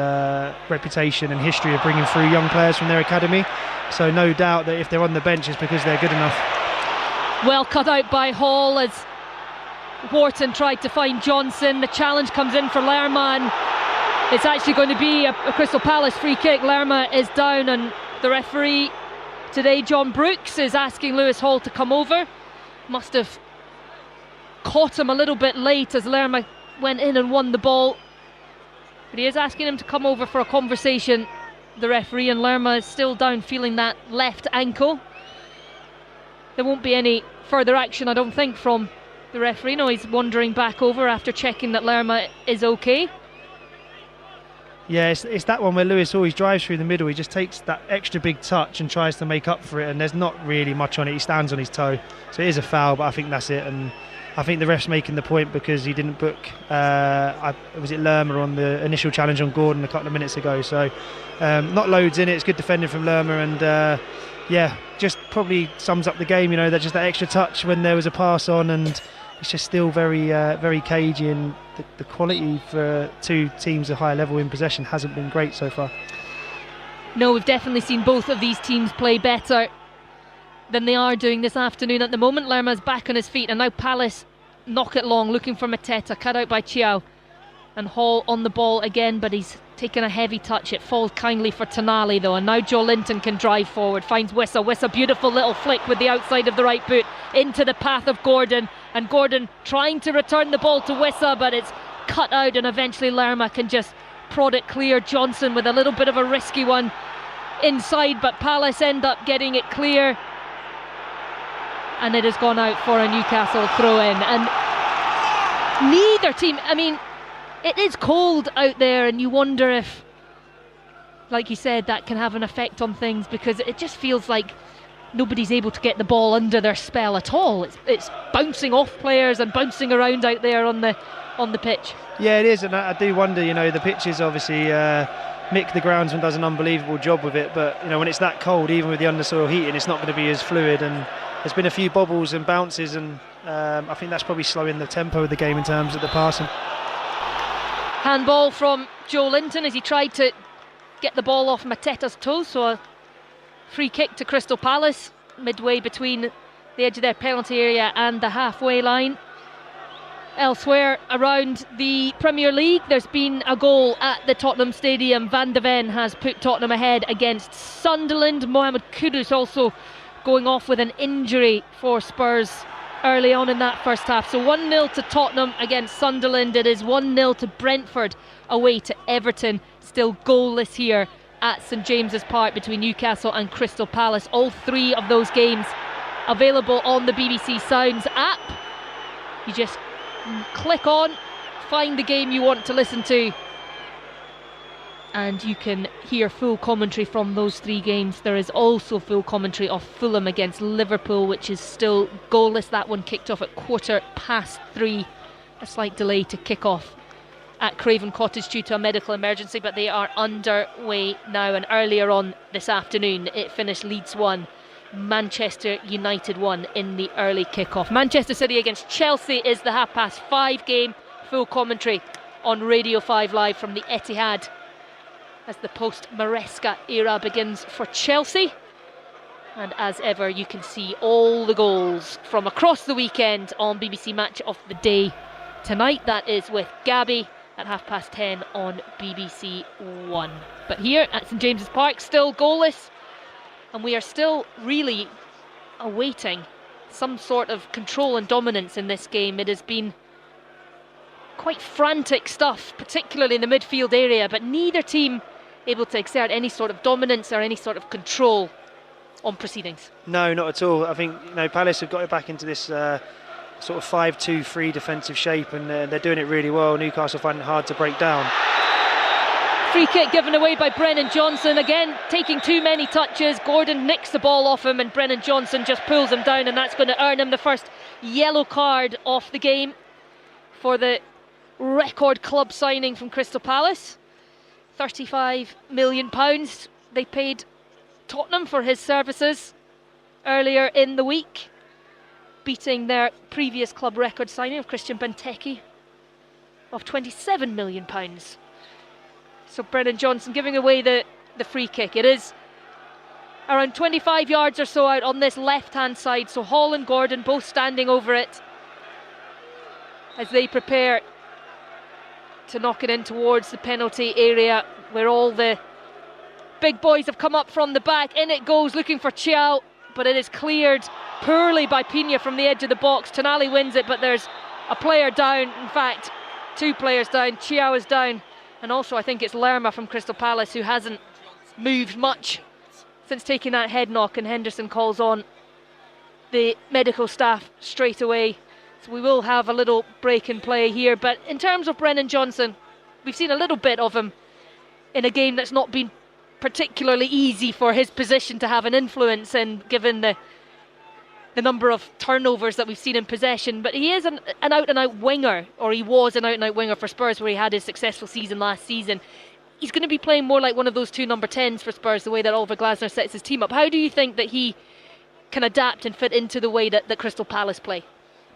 reputation and history of bringing through young players from their academy, so no doubt that if they're on the bench it's because they're good enough. Well cut out by Hall as Wharton tried to find Johnson. The challenge comes in for Lerma, and it's actually going to be a Crystal Palace free kick. Lerma is down, and the referee today, John Brooks, is asking Lewis Hall to come over. Must have caught him a little bit late as Lerma went in and won the ball, but he is asking him to come over for a conversation, the referee, and Lerma is still down, feeling that left ankle. There won't be any further action, I don't think, from the referee. No, he's wandering back over after checking that Lerma is okay. Yeah, it's that one where Lewis always drives through the middle. He just takes that extra big touch and tries to make up for it, and there's not really much on it. He stands on his toe, so it is a foul, but I think that's it. And I think the ref's making the point because he didn't book was it Lerma on the initial challenge on Gordon a couple of minutes ago. So not loads in it. It's good defending from Lerma, and just probably sums up the game. That just that extra touch when there was a pass on, and it's just still very very cagey, and the quality for two teams at higher level in possession hasn't been great so far. No, we've definitely seen both of these teams play better than they are doing this afternoon. At the moment, Lerma's back on his feet, and now Palace knock it long, looking for Mateta, cut out by Chiao. and Hall on the ball again, but he's taken a heavy touch. It falls kindly for Tonali though, and now Joe Linton can drive forward, finds Wissa, beautiful little flick with the outside of the right boot into the path of Gordon, and Gordon trying to return the ball to Wissa, but it's cut out, and eventually Lerma can just prod it clear. Johnson with a little bit of a risky one inside, but Palace end up getting it clear, and it has gone out for a Newcastle throw in. And neither team, I mean, it is cold out there, and you wonder if, like you said, that can have an effect on things, because it just feels like nobody's able to get the ball under their spell at all. It's bouncing off players and bouncing around out there on the pitch. Yeah, it is, and I do wonder, the pitches obviously, Mick the groundsman does an unbelievable job with it, but when it's that cold, even with the undersoil heating, it's not going to be as fluid, and there's been a few bobbles and bounces, and I think that's probably slowing the tempo of the game in terms of the passing. Handball from Joe Linton as he tried to get the ball off Mateta's toes, so a free kick to Crystal Palace midway between the edge of their penalty area and the halfway line. Elsewhere around the Premier League, there's been a goal at the Tottenham Stadium. Van de Ven has put Tottenham ahead against Sunderland. Mohamed Kudus also going off with an injury for Spurs early on in that first half. So 1-0 to Tottenham against Sunderland. It is 1-0 to Brentford away to Everton. Still goalless here at St James's Park between Newcastle and Crystal Palace. All three of those games available on the BBC Sounds app. You just click on, find the game you want to listen to, and you can hear full commentary from those three games. There is also full commentary of Fulham against Liverpool, which is still goalless. That one kicked off at 3:15. A slight delay to kick off at Craven Cottage due to a medical emergency, but they are underway now. And earlier on this afternoon it finished Leeds 1, Manchester United 1 in the early kick-off. Manchester City against Chelsea is the 5:30 game. Full commentary on Radio 5 Live from the Etihad as the post-Maresca era begins for Chelsea. And as ever, you can see all the goals from across the weekend on BBC Match of the Day tonight. That is with Gabby at 10:30 on BBC One. But here at St James's Park, still goalless, and we are still really awaiting some sort of control and dominance in this game. It has been quite frantic stuff, particularly in the midfield area, but neither team able to exert any sort of dominance or any sort of control on proceedings. No, not at all. I think Palace have got it back into this sort of 5-2-3 defensive shape, and they're doing it really well. Newcastle find it hard to break down. Free kick given away by Brennan Johnson, again taking too many touches. Gordon nicks the ball off him and Brennan Johnson just pulls him down, and that's going to earn him the first yellow card off the game for the record club signing from Crystal Palace. £35 million they paid Tottenham for his services earlier in the week, beating their previous club record signing of Christian Benteke of £27 million. So Brennan Johnson giving away the free kick. It is around 25 yards or so out on this left-hand side. So Hall and Gordon both standing over it as they prepare to knock it in towards the penalty area where all the big boys have come up from the back. In it goes, looking for Chiao, but it is cleared poorly by Pina from the edge of the box. Tonali wins it, but there's a player down. In fact, two players down. Chiao is down, and also I think it's Lerma from Crystal Palace who hasn't moved much since taking that head knock, and Henderson calls on the medical staff straight away. So we will have a little break in play here. But in terms of Brennan Johnson, we've seen a little bit of him in a game that's not been particularly easy for his position to have an influence in, given the number of turnovers that we've seen in possession. But he is an out-and-out winger, or he was an out-and-out winger for Spurs where he had his successful season last season. He's going to be playing more like one of those two number 10s for Spurs, the way that Oliver Glasner sets his team up. How do you think that he can adapt and fit into the way that Crystal Palace play?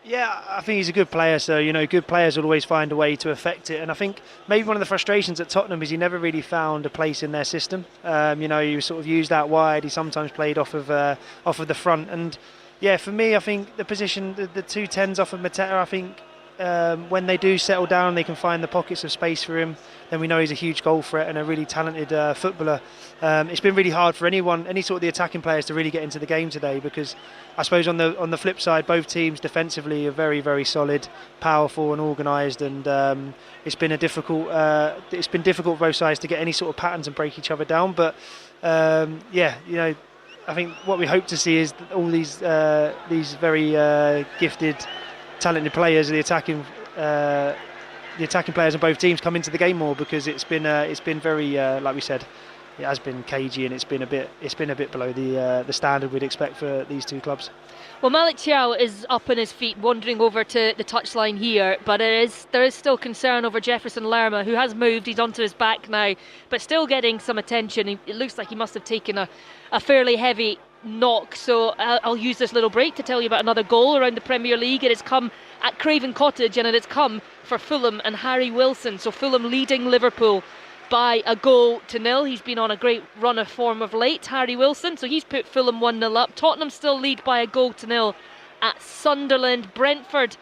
Yeah, I think he's a good player, so good players will always find a way to affect it. And I think maybe one of the frustrations at Tottenham is he never really found a place in their system. He was sort of used out wide. He sometimes played off of the front. And yeah, for me, I think the position, the two 10s off of Mateta, I think when they do settle down, they can find the pockets of space for him. Then we know he's a huge goal threat and a really talented footballer. It's been really hard for any sort of the attacking players to really get into the game today, because I suppose on the flip side, both teams defensively are very, very solid, powerful and organised, and it's been difficult for both sides to get any sort of patterns and break each other down. But I think what we hope to see is all these very gifted, talented players, the attacking players on both teams, come into the game more, because it's been very like we said, it has been cagey, and it's been a bit below the standard we'd expect for these two clubs. Well, Malik Thiaw is up on his feet, wandering over to the touchline here, but there is still concern over Jefferson Lerma, who has moved. He's onto his back now, but still getting some attention. It looks like he must have taken a fairly heavy knock. So I'll use this little break to tell you about another goal around the Premier League. It has come at Craven Cottage, and it has come for Fulham and Harry Wilson. So Fulham leading Liverpool by 1-0. He's been on a great run of form of late, Harry Wilson, so he's put Fulham 1-0 up. Tottenham still lead by 1-0 at Sunderland. Brentford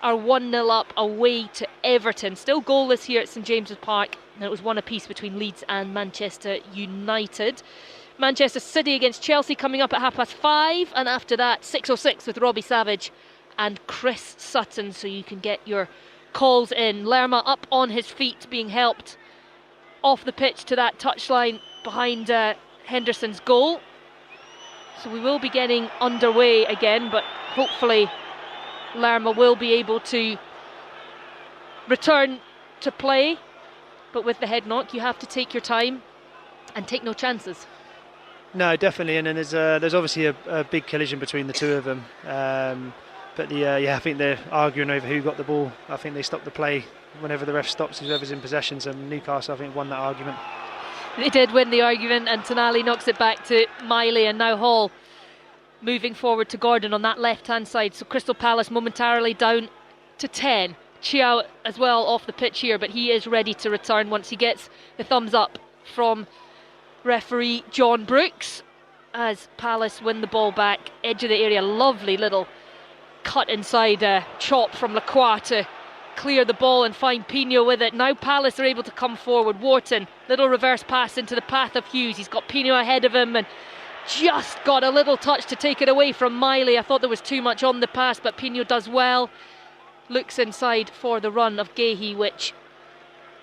are 1-0 up away to Everton. Still goalless here at St James's Park, and it was 1 apiece between Leeds and Manchester United. Manchester City against Chelsea coming up at 5:30, and after that 6:06 with Robbie Savage and Chris Sutton, so you can get your calls in. Lerma up on his feet, being helped off the pitch to that touchline behind Henderson's goal. So we will be getting underway again, but hopefully Lerma will be able to return to play. But with the head knock, you have to take your time and take no chances. No, definitely, and then there's obviously a big collision between the two of them. But I think they're arguing over who got the ball. I think they stopped the play whenever the ref stops whoever's in possession. So Newcastle, I think, won that argument. They did win the argument, and Tonali knocks it back to Miley, and now Hall moving forward to Gordon on that left-hand side. So Crystal Palace momentarily down to 10. Thiaw as well off the pitch here, but he is ready to return once he gets the thumbs up from referee John Brooks, as Palace win the ball back, edge of the area. Lovely little cut inside, chop from Lacroix to clear the ball and find Pino with it. Now Palace are able to come forward. Wharton, little reverse pass into the path of Hughes. He's got Pino ahead of him and just got a little touch to take it away from Miley. I thought there was too much on the pass, but Pino does well. Looks inside for the run of Gahey, which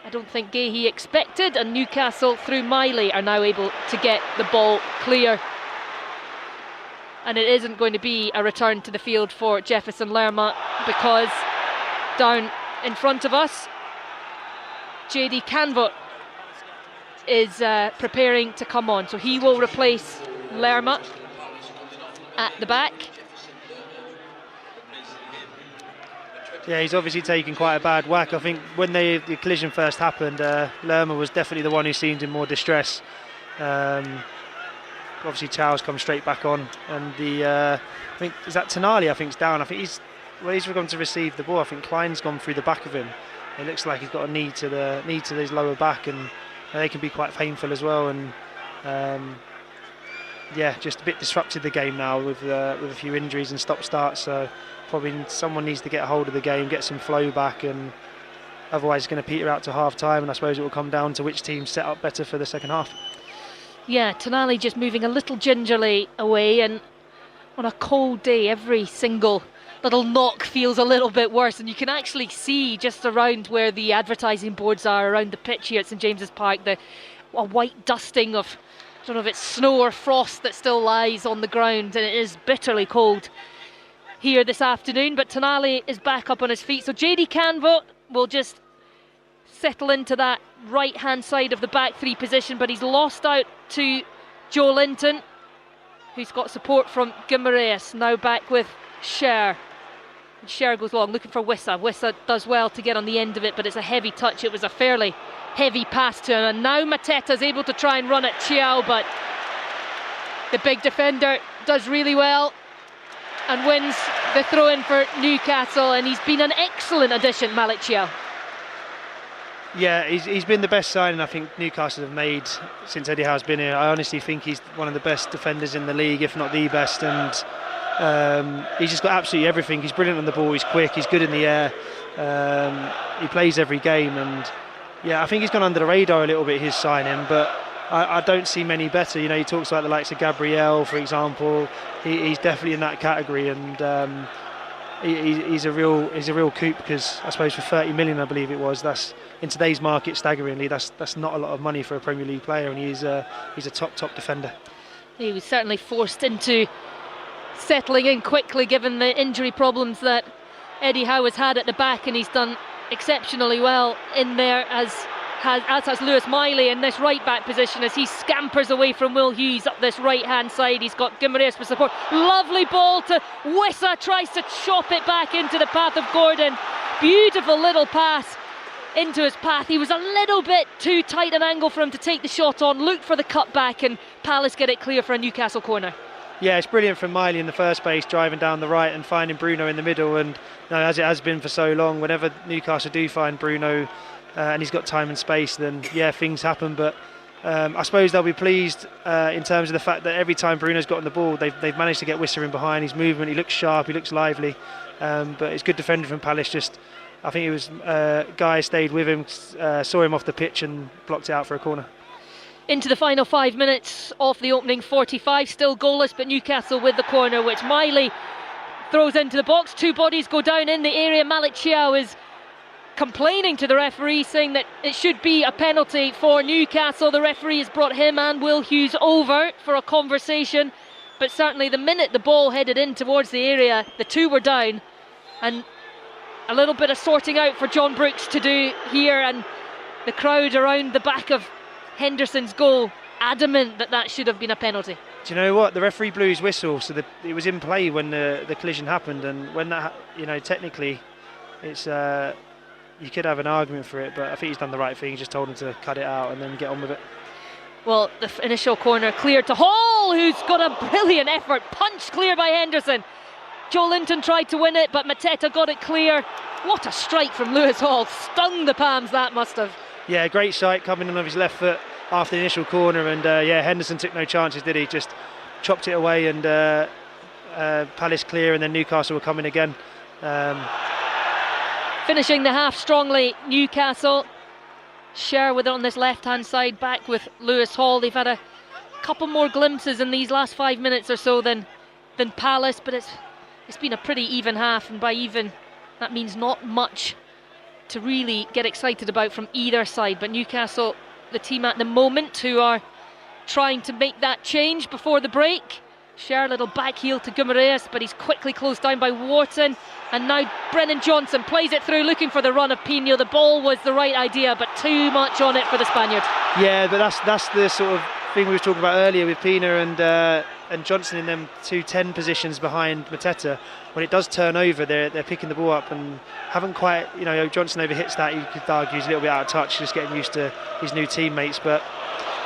I don't think Gahey expected, and Newcastle through Miley are now able to get the ball clear. And it isn't going to be a return to the field for Jefferson Lerma, because down in front of us, JD Canvot is preparing to come on, so he will replace Lerma at the back. Yeah, he's obviously taken quite a bad whack. I think when the collision first happened, Lerma was definitely the one who seemed in more distress. Obviously Thiaw's come straight back on, and I think, is that Tonali, I think, is down. I think he's gone to receive the ball. I think Klein's gone through the back of him. It looks like he's got a knee to his lower back, and they can be quite painful as well. And just a bit disrupted the game now with a few injuries and stop-starts. So probably someone needs to get a hold of the game, get some flow back, and otherwise it's going to peter out to half-time, and I suppose it will come down to which team set up better for the second half. Yeah, Tonali just moving a little gingerly away, and on a cold day every single little knock feels a little bit worse, and you can actually see just around where the advertising boards are around the pitch here at St James's Park a white dusting of, I don't know if it's snow or frost that still lies on the ground, and it is bitterly cold here this afternoon. But Tonali is back up on his feet, so JD Canvot will just settle into that right hand side of the back three position, but he's lost out to Joe Linton, who's got support from Guimaraes. Now back with Scher. Scher goes long looking for Wissa. Wissa does well to get on the end of it, but it's a heavy touch. It was a fairly heavy pass to him, and now Mateta's able to try and run at Thiaw, but the big defender does really well and wins the throw-in for Newcastle, and he's been an excellent addition, Malik Thiaw. Yeah, he's been the best signing I think Newcastle have made since Eddie Howe's been here. I honestly think he's one of the best defenders in the league, if not the best, and He's just got absolutely everything. He's brilliant on the ball, he's quick, he's good in the air, he plays every game, and yeah, I think he's gone under the radar a little bit, his signing, but I don't see many better. You know, he talks about the likes of Gabriel, for example. He's definitely in that category, and he's a real coup, because I suppose for 30 million, I believe it was, that's in today's market, staggeringly, that's not a lot of money for a Premier League player, and he's a top defender. He was certainly forced into settling in quickly given the injury problems that Eddie Howe has had at the back, and he's done exceptionally well in there, as has Lewis Miley in this right back position as he scampers away from Will Hughes up this right hand side. He's got Guimaraes for support. Lovely ball to Wissa, tries to chop it back into the path of Gordon. Beautiful little pass into his path. He was a little bit too tight an angle for him to take the shot on, looked for the cut back, and Palace get it clear for a Newcastle corner. Yeah, it's brilliant from Miley in the first place, driving down the right and finding Bruno in the middle, and as it has been for so long, whenever Newcastle do find Bruno and he's got time and space, then yeah, things happen. But I suppose they'll be pleased in terms of the fact that every time Bruno's gotten the ball, they've managed to get Wissa in behind. His movement, he looks sharp, he looks lively, but it's good defending from Palace. Just, I think it was Guy stayed with him, saw him off the pitch and blocked it out for a corner. Into the final 5 minutes of the opening 45, still goalless, but Newcastle with the corner, which Miley throws into the box. Two bodies go down in the area. Malik Chiao is complaining to the referee, saying that it should be a penalty for Newcastle. The referee has brought him and Will Hughes over for a conversation, but certainly the minute the ball headed in towards the area, the two were down, and a little bit of sorting out for John Brooks to do here, and the crowd around the back of Henderson's goal adamant that should have been a penalty. Do you know what? The referee blew his whistle, so it was in play when the collision happened, and when that, technically, it's you could have an argument for it, but I think he's done the right thing. He just told him to cut it out and then get on with it. Well, the initial corner cleared to Hall, who's got a brilliant effort, punched clear by Henderson. Joe Linton tried to win it, but Mateta got it clear. What a strike from Lewis Hall, stung the Palms, that must have. Yeah, great sight coming in on his left foot after the initial corner, and Henderson took no chances, did he? Just chopped it away, and Palace clear, and then Newcastle were coming again. Finishing the half strongly, Newcastle. Sher with it on this left hand side, back with Lewis Hall. They've had a couple more glimpses in these last 5 minutes or so than Palace, but it's been a pretty even half, and by even that means not much to really get excited about from either side. But Newcastle, the team at the moment, who are trying to make that change before the break. Sher, little back heel to Guimaraes, but he's quickly closed down by Wharton, and now Brennan Johnson plays it through, looking for the run of Pino. The ball was the right idea, but too much on it for the Spaniard. Yeah, but that's the sort of thing we were talking about earlier with Pino and Johnson in them 2-10 positions behind Mateta. When it does turn over, they're picking the ball up and haven't quite, Johnson overhits that. You could argue he's a little bit out of touch, just getting used to his new teammates. But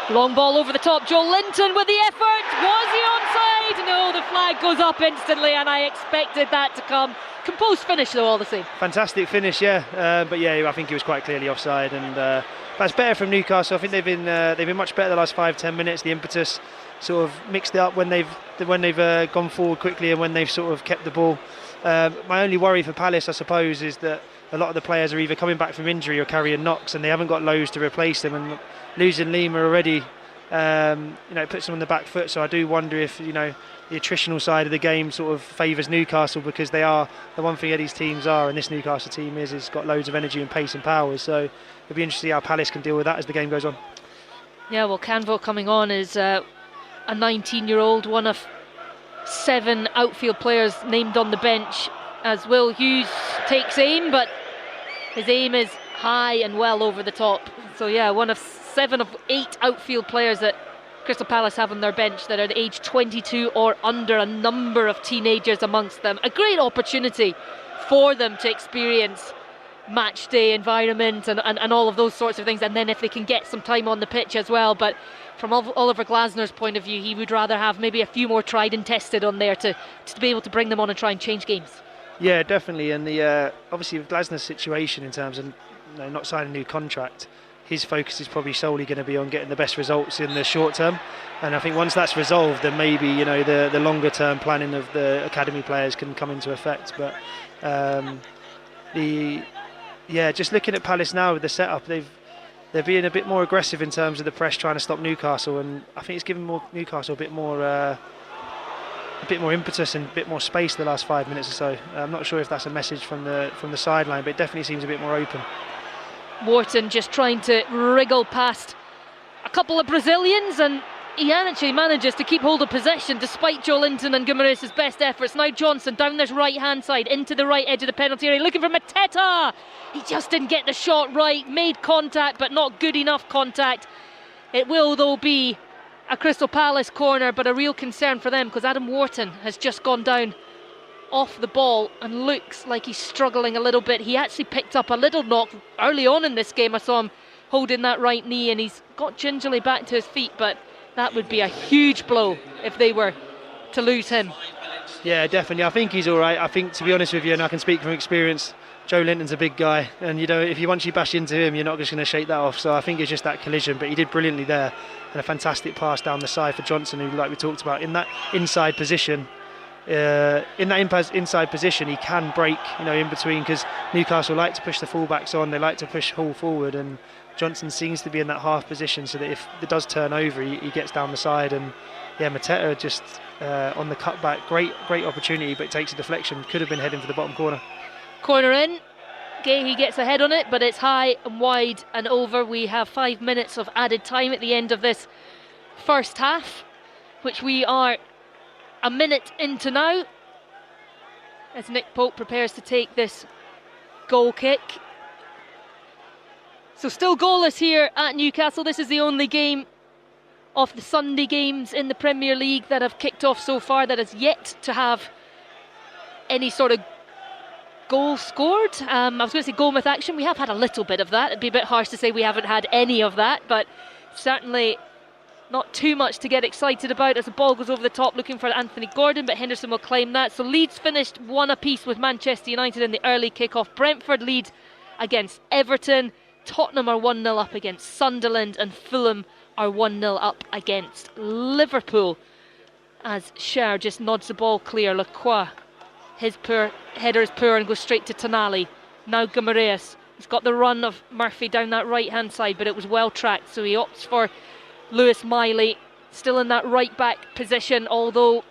long ball over the top, Joe Linton with the effort. Was he onside? No, the flag goes up instantly, and I expected that to come. Composed finish though, all the same. Fantastic finish, yeah. But yeah, I think he was quite clearly offside, and that's better from Newcastle. I think they've been much better the last 5-10 minutes. The impetus sort of mixed it up when they've gone forward quickly and when they've sort of kept the ball. My only worry for Palace, I suppose, is that a lot of the players are either coming back from injury or carrying knocks, and they haven't got lows to replace them, and losing Lima already it puts them on the back foot. So I do wonder if the attritional side of the game sort of favours Newcastle, because they are the one thing Eddie's teams are, and this Newcastle team is got loads of energy and pace and power. So it'll be interesting to see how Palace can deal with that as the game goes on. Yeah, well, Canville coming on is a 19-year-old, one of 7 outfield players named on the bench, as Will Hughes takes aim, but his aim is high and well over the top. So yeah, one of 7 of 8 outfield players that Crystal Palace have on their bench that are the age 22 or under, a number of teenagers amongst them. A great opportunity for them to experience match day environment and all of those sorts of things, and then if they can get some time on the pitch as well. But from Oliver Glasner's point of view, he would rather have maybe a few more tried and tested on there to be able to bring them on and try and change games. Yeah, definitely. And the obviously with Glasner's situation in terms of not signing a new contract, his focus is probably solely going to be on getting the best results in the short term. And I think once that's resolved, then maybe the longer term planning of the academy players can come into effect. But just looking at Palace now with the setup, they're being a bit more aggressive in terms of the press, trying to stop Newcastle, and I think it's given Newcastle a bit more impetus and a bit more space the last 5 minutes or so. I'm not sure if that's a message from the sideline, but it definitely seems a bit more open. Wharton just trying to wriggle past a couple of Brazilians, and he actually manages to keep hold of possession despite Joe Linton and Guimaraes' best efforts. Now Johnson down this right hand side into the right edge of the penalty area, looking for Mateta. He just didn't get the shot right, made contact but not good enough contact. It will though be a Crystal Palace corner, but a real concern for them because Adam Wharton has just gone down off the ball and looks like he's struggling a little bit. He actually picked up a little knock early on in this game. I saw him holding that right knee and he's got gingerly back to his feet, but that would be a huge blow if they were to lose him. Yeah, definitely. I think he's all right. I think, to be honest with you, and I can speak from experience, Joe Linton's a big guy, and if once you bash into him, you're not just going to shake that off. So I think it's just that collision, but he did brilliantly there, and a fantastic pass down the side for Johnson, who, like we talked about, in that inside position. Inside position, he can break, in between, because Newcastle like to push the fullbacks on. They like to push Hull forward, and Johnson seems to be in that half position, so that if it does turn over, he gets down the side. And Mateta just on the cutback, great opportunity, but it takes a deflection. Could have been heading for the bottom corner. Corner in. Gahey gets a head on it, but it's high and wide and over. We have 5 minutes of added time at the end of this first half, which we are a minute into now, as Nick Pope prepares to take this goal kick. So still goalless here at Newcastle. This is the only game of the Sunday games in the Premier League that have kicked off so far that has yet to have any sort of goal scored. I was going to say goal with action. We have had a little bit of that. It'd be a bit harsh to say we haven't had any of that, but certainly not too much to get excited about as the ball goes over the top looking for Anthony Gordon, but Henderson will claim that. So Leeds finished 1 apiece with Manchester United in the early kick-off. Brentford lead against Everton. Tottenham are 1-0 up against Sunderland, and Fulham are 1-0 up against Liverpool. As Scher just nods the ball clear. Lacroix, his poor header is poor and goes straight to Tonali. Now Guimaraes. He's got the run of Murphy down that right-hand side, but it was well tracked, so he opts for Lewis Miley, still in that right-back position, although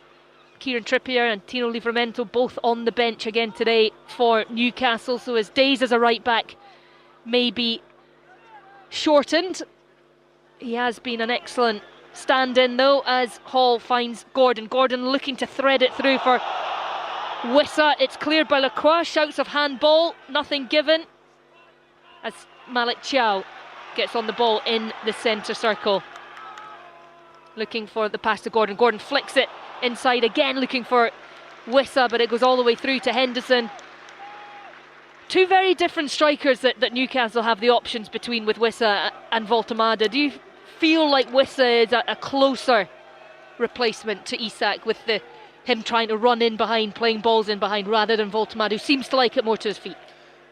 Kieran Trippier and Tino Livramento both on the bench again today for Newcastle, so his days as a right-back may be shortened. He has been an excellent stand-in though, as Hall finds Gordon. Gordon looking to thread it through for Wissa. It's cleared by Lacroix. Shouts of handball, nothing given, as Malik Chow gets on the ball in the centre circle. Looking for the pass to Gordon. Gordon flicks it inside again, looking for Wissa, but it goes all the way through to Henderson. Two very different strikers that Newcastle have the options between, with Wissa and Voltemada. Do you feel like Wissa is a closer replacement to Isak, with him trying to run in behind, playing balls in behind, rather than Voltemada, who seems to like it more to his feet?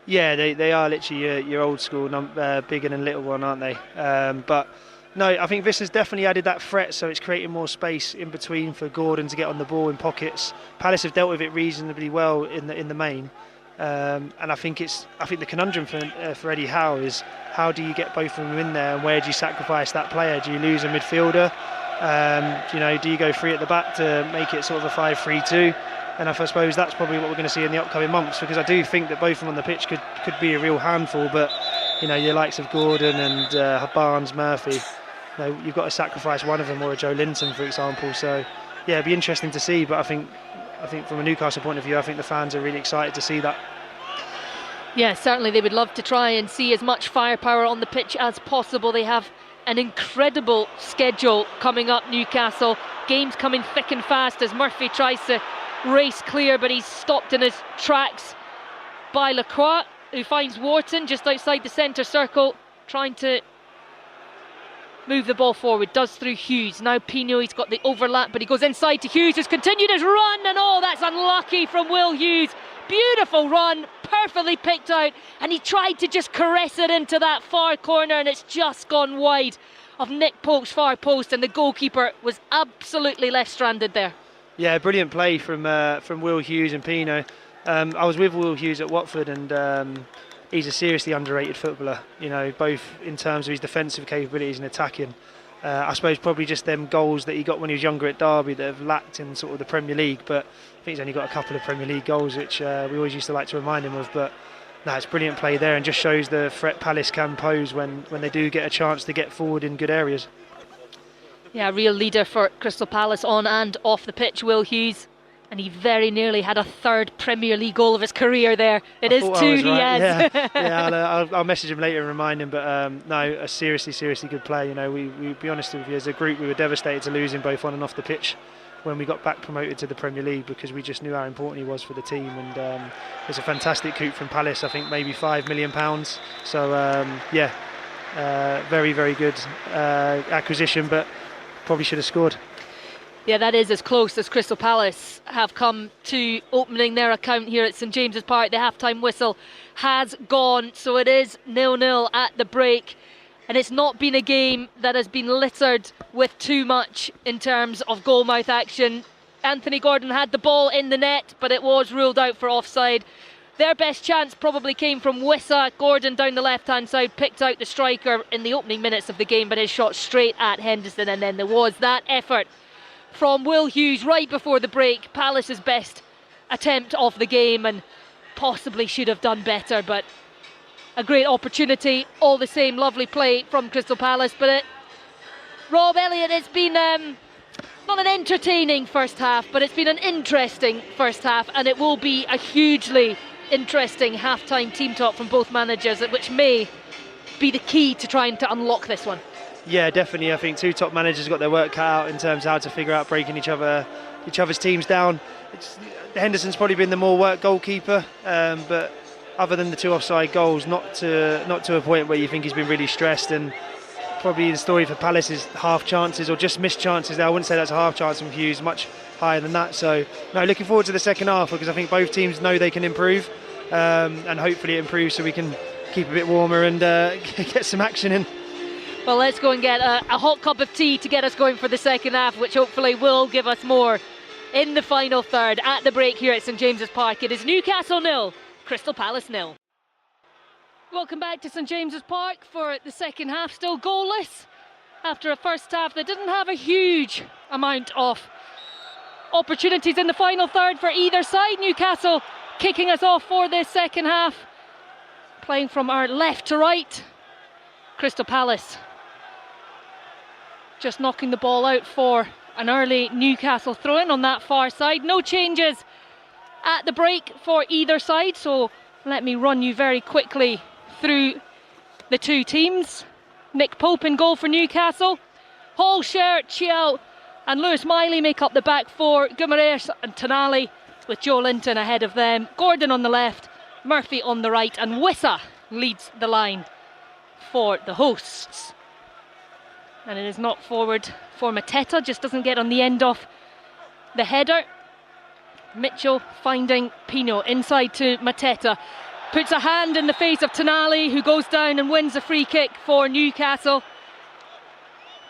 Yeah, they are literally your old school bigger than little one, aren't they? But no, I think this has definitely added that threat, so it's creating more space in between for Gordon to get on the ball in pockets. Palace have dealt with it reasonably well in the main, and I think the conundrum for Eddie Howe is, how do you get both of them in there, and where do you sacrifice that player? Do you lose a midfielder? Do you go free at the back to make it sort of a 5-3-2? And I suppose that's probably what we're going to see in the upcoming months, because I do think that both of them on the pitch could be a real handful, but your likes of Gordon and Barnes, Murphy, you've got to sacrifice one of them, or a Joe Linton, for example. So yeah, it'd be interesting to see, but I think from a Newcastle point of view, I think the fans are really excited to see that. Yeah, certainly they would love to try and see as much firepower on the pitch as possible. They have an incredible schedule coming up, Newcastle. Games coming thick and fast as Murphy tries to race clear, but he's stopped in his tracks by Lacroix, who finds Wharton just outside the centre circle, trying to move the ball forward. Does through Hughes. Now Pino, he's got the overlap, but he goes inside to Hughes, who's continued his run, and that's unlucky from Will Hughes. Beautiful run, perfectly picked out, and he tried to just caress it into that far corner, and it's just gone wide of Nick Pope's far post, and the goalkeeper was absolutely left stranded there. Yeah, brilliant play from Will Hughes and Pino. I was with Will Hughes at Watford, and he's a seriously underrated footballer, you know, both in terms of his defensive capabilities and attacking. I suppose probably just them goals that he got when he was younger at Derby that have lacked in sort of the Premier League, but I think he's only got a couple of Premier League goals, which we always used to like to remind him of. But no, it's brilliant play there, and just shows the threat Palace can pose when they do get a chance to get forward in good areas. Yeah, real leader for Crystal Palace on and off the pitch, Will Hughes. And he very nearly had a third Premier League goal of his career there. It is two he has. Yeah, I'll message him later and remind him. But no, a seriously good play. You know, we be honest with you, as a group, we were devastated to lose him both on and off the pitch when we got back promoted to the Premier League, because we just knew how important he was for the team. And it's a fantastic coup from Palace. I think maybe £5 million. So very good acquisition, but probably should have scored. Yeah, that is as close as Crystal Palace have come to opening their account here at St James's Park. The half-time whistle has gone, so it is 0-0 at the break. And it's not been a game that has been littered with too much in terms of goal-mouth action. Anthony Gordon had the ball in the net, but it was ruled out for offside. Their best chance probably came from Wissa. Gordon down the left-hand side picked out the striker in the opening minutes of the game, but his shot straight at Henderson, and then there was that effort from Will Hughes right before the break. Palace's best attempt of the game, and possibly should have done better, but a great opportunity all the same. Lovely play from Crystal Palace. But Rob Elliott, it's been not an entertaining first half, but it's been an interesting first half, and it will be a hugely interesting half-time team talk from both managers, which may be the key to trying to unlock this one. Yeah, definitely. I think two top managers got their work cut out in terms of how to figure out breaking each other's teams down. Henderson's probably been the more work goalkeeper, but other than the two offside goals, not to a point where you think he's been really stressed. And probably the story for Palace is half chances or just missed chances. I wouldn't say that's a half chance from Hughes, much higher than that. So no, looking forward to the second half, because I think both teams know they can improve, and hopefully it improves so we can keep a bit warmer and get some action in. Well, let's go and get a hot cup of tea to get us going for the second half, which hopefully will give us more in the final third. At the break here at St James's Park, it is Newcastle 0, Crystal Palace 0. Welcome back to St James's Park for the second half, still goalless after a first half that didn't have a huge amount of opportunities in the final third for either side. Newcastle kicking us off for this second half, playing from our left to right. Crystal Palace just knocking the ball out for an early Newcastle throw-in on that far side. No changes at the break for either side, so let me run you very quickly through the two teams. Nick Pope in goal for Newcastle. Hall, Sher, Chiao and Lewis Miley make up the back four. Guimaraes and Tonali with Joe Linton ahead of them. Gordon on the left, Murphy on the right, and Wissa leads the line for the hosts. And it is not forward for Mateta, just doesn't get on the end of the header. Mitchell finding Pino inside to Mateta, puts a hand in the face of Tonali, who goes down and wins a free kick for Newcastle.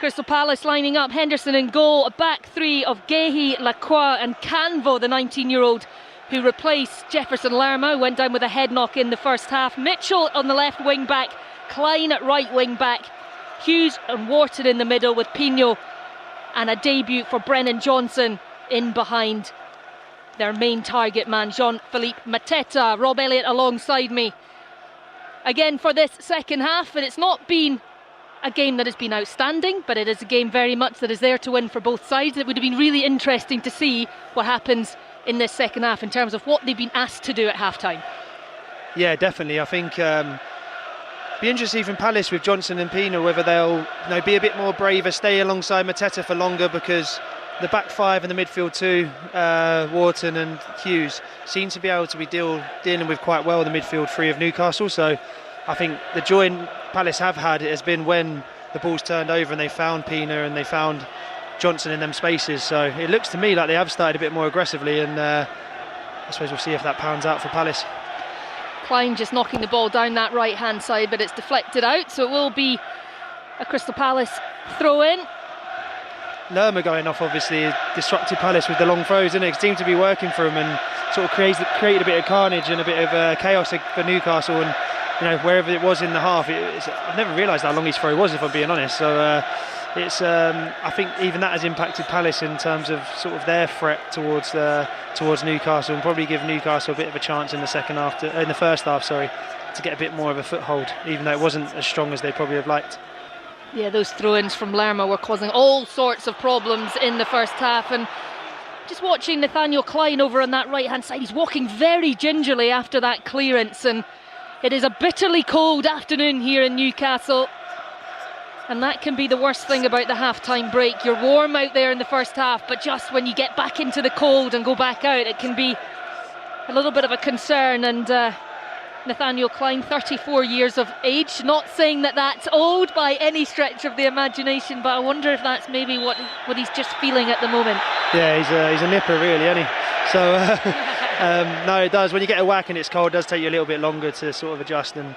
Crystal Palace lining up Henderson in goal, a back three of Gehi, Lacroix and Canvo, the 19-year-old who replaced Jefferson Lerma, who went down with a head knock in the first half. Mitchell on the left wing back, Klein at right wing back, Hughes and Wharton in the middle with Pino, and a debut for Brennan Johnson in behind their main target man, Jean-Philippe Mateta. Rob Elliott alongside me again for this second half, and it's not been a game that has been outstanding, but it is a game very much that is there to win for both sides. It would have been really interesting to see what happens in this second half in terms of what they've been asked to do at half-time. Yeah, definitely. I think be interesting from Palace with Johnson and Pino, whether they'll be a bit more braver, stay alongside Mateta for longer, because the back five and the midfield two, Wharton and Hughes, seem to be able to be dealing with quite well the midfield three of Newcastle. So I think the joy Palace have had has been when the ball's turned over and they found Pino and they found Johnson in them spaces. So it looks to me like they have started a bit more aggressively, and I suppose we'll see if that pans out for Palace. Klein just knocking the ball down that right hand side, but it's deflected out, so it will be a Crystal Palace throw in. Lerma going off obviously disrupted Palace with the long throws, didn't it? It seemed to be working for him and sort of created a bit of carnage and a bit of chaos for Newcastle, and wherever it was in the half, I've never realised how long his throw was, if I'm being honest. So I think even that has impacted Palace in terms of sort of their threat towards Newcastle, and probably give Newcastle a bit of a chance in the first half, to get a bit more of a foothold, even though it wasn't as strong as they probably have liked. Yeah, those throw-ins from Lerma were causing all sorts of problems in the first half, and just watching Nathaniel Klein over on that right-hand side, he's walking very gingerly after that clearance, and it is a bitterly cold afternoon here in Newcastle, and that can be the worst thing about the half-time break. You're warm out there in the first half, but just when you get back into the cold and go back out, it can be a little bit of a concern. And Nathaniel Klein, 34 years of age, not saying that that's old by any stretch of the imagination, but I wonder if that's maybe what he's just feeling at the moment. Yeah, he's a nipper really, isn't he? So no, it does. When you get a whack and it's cold, it does take you a little bit longer to sort of adjust. And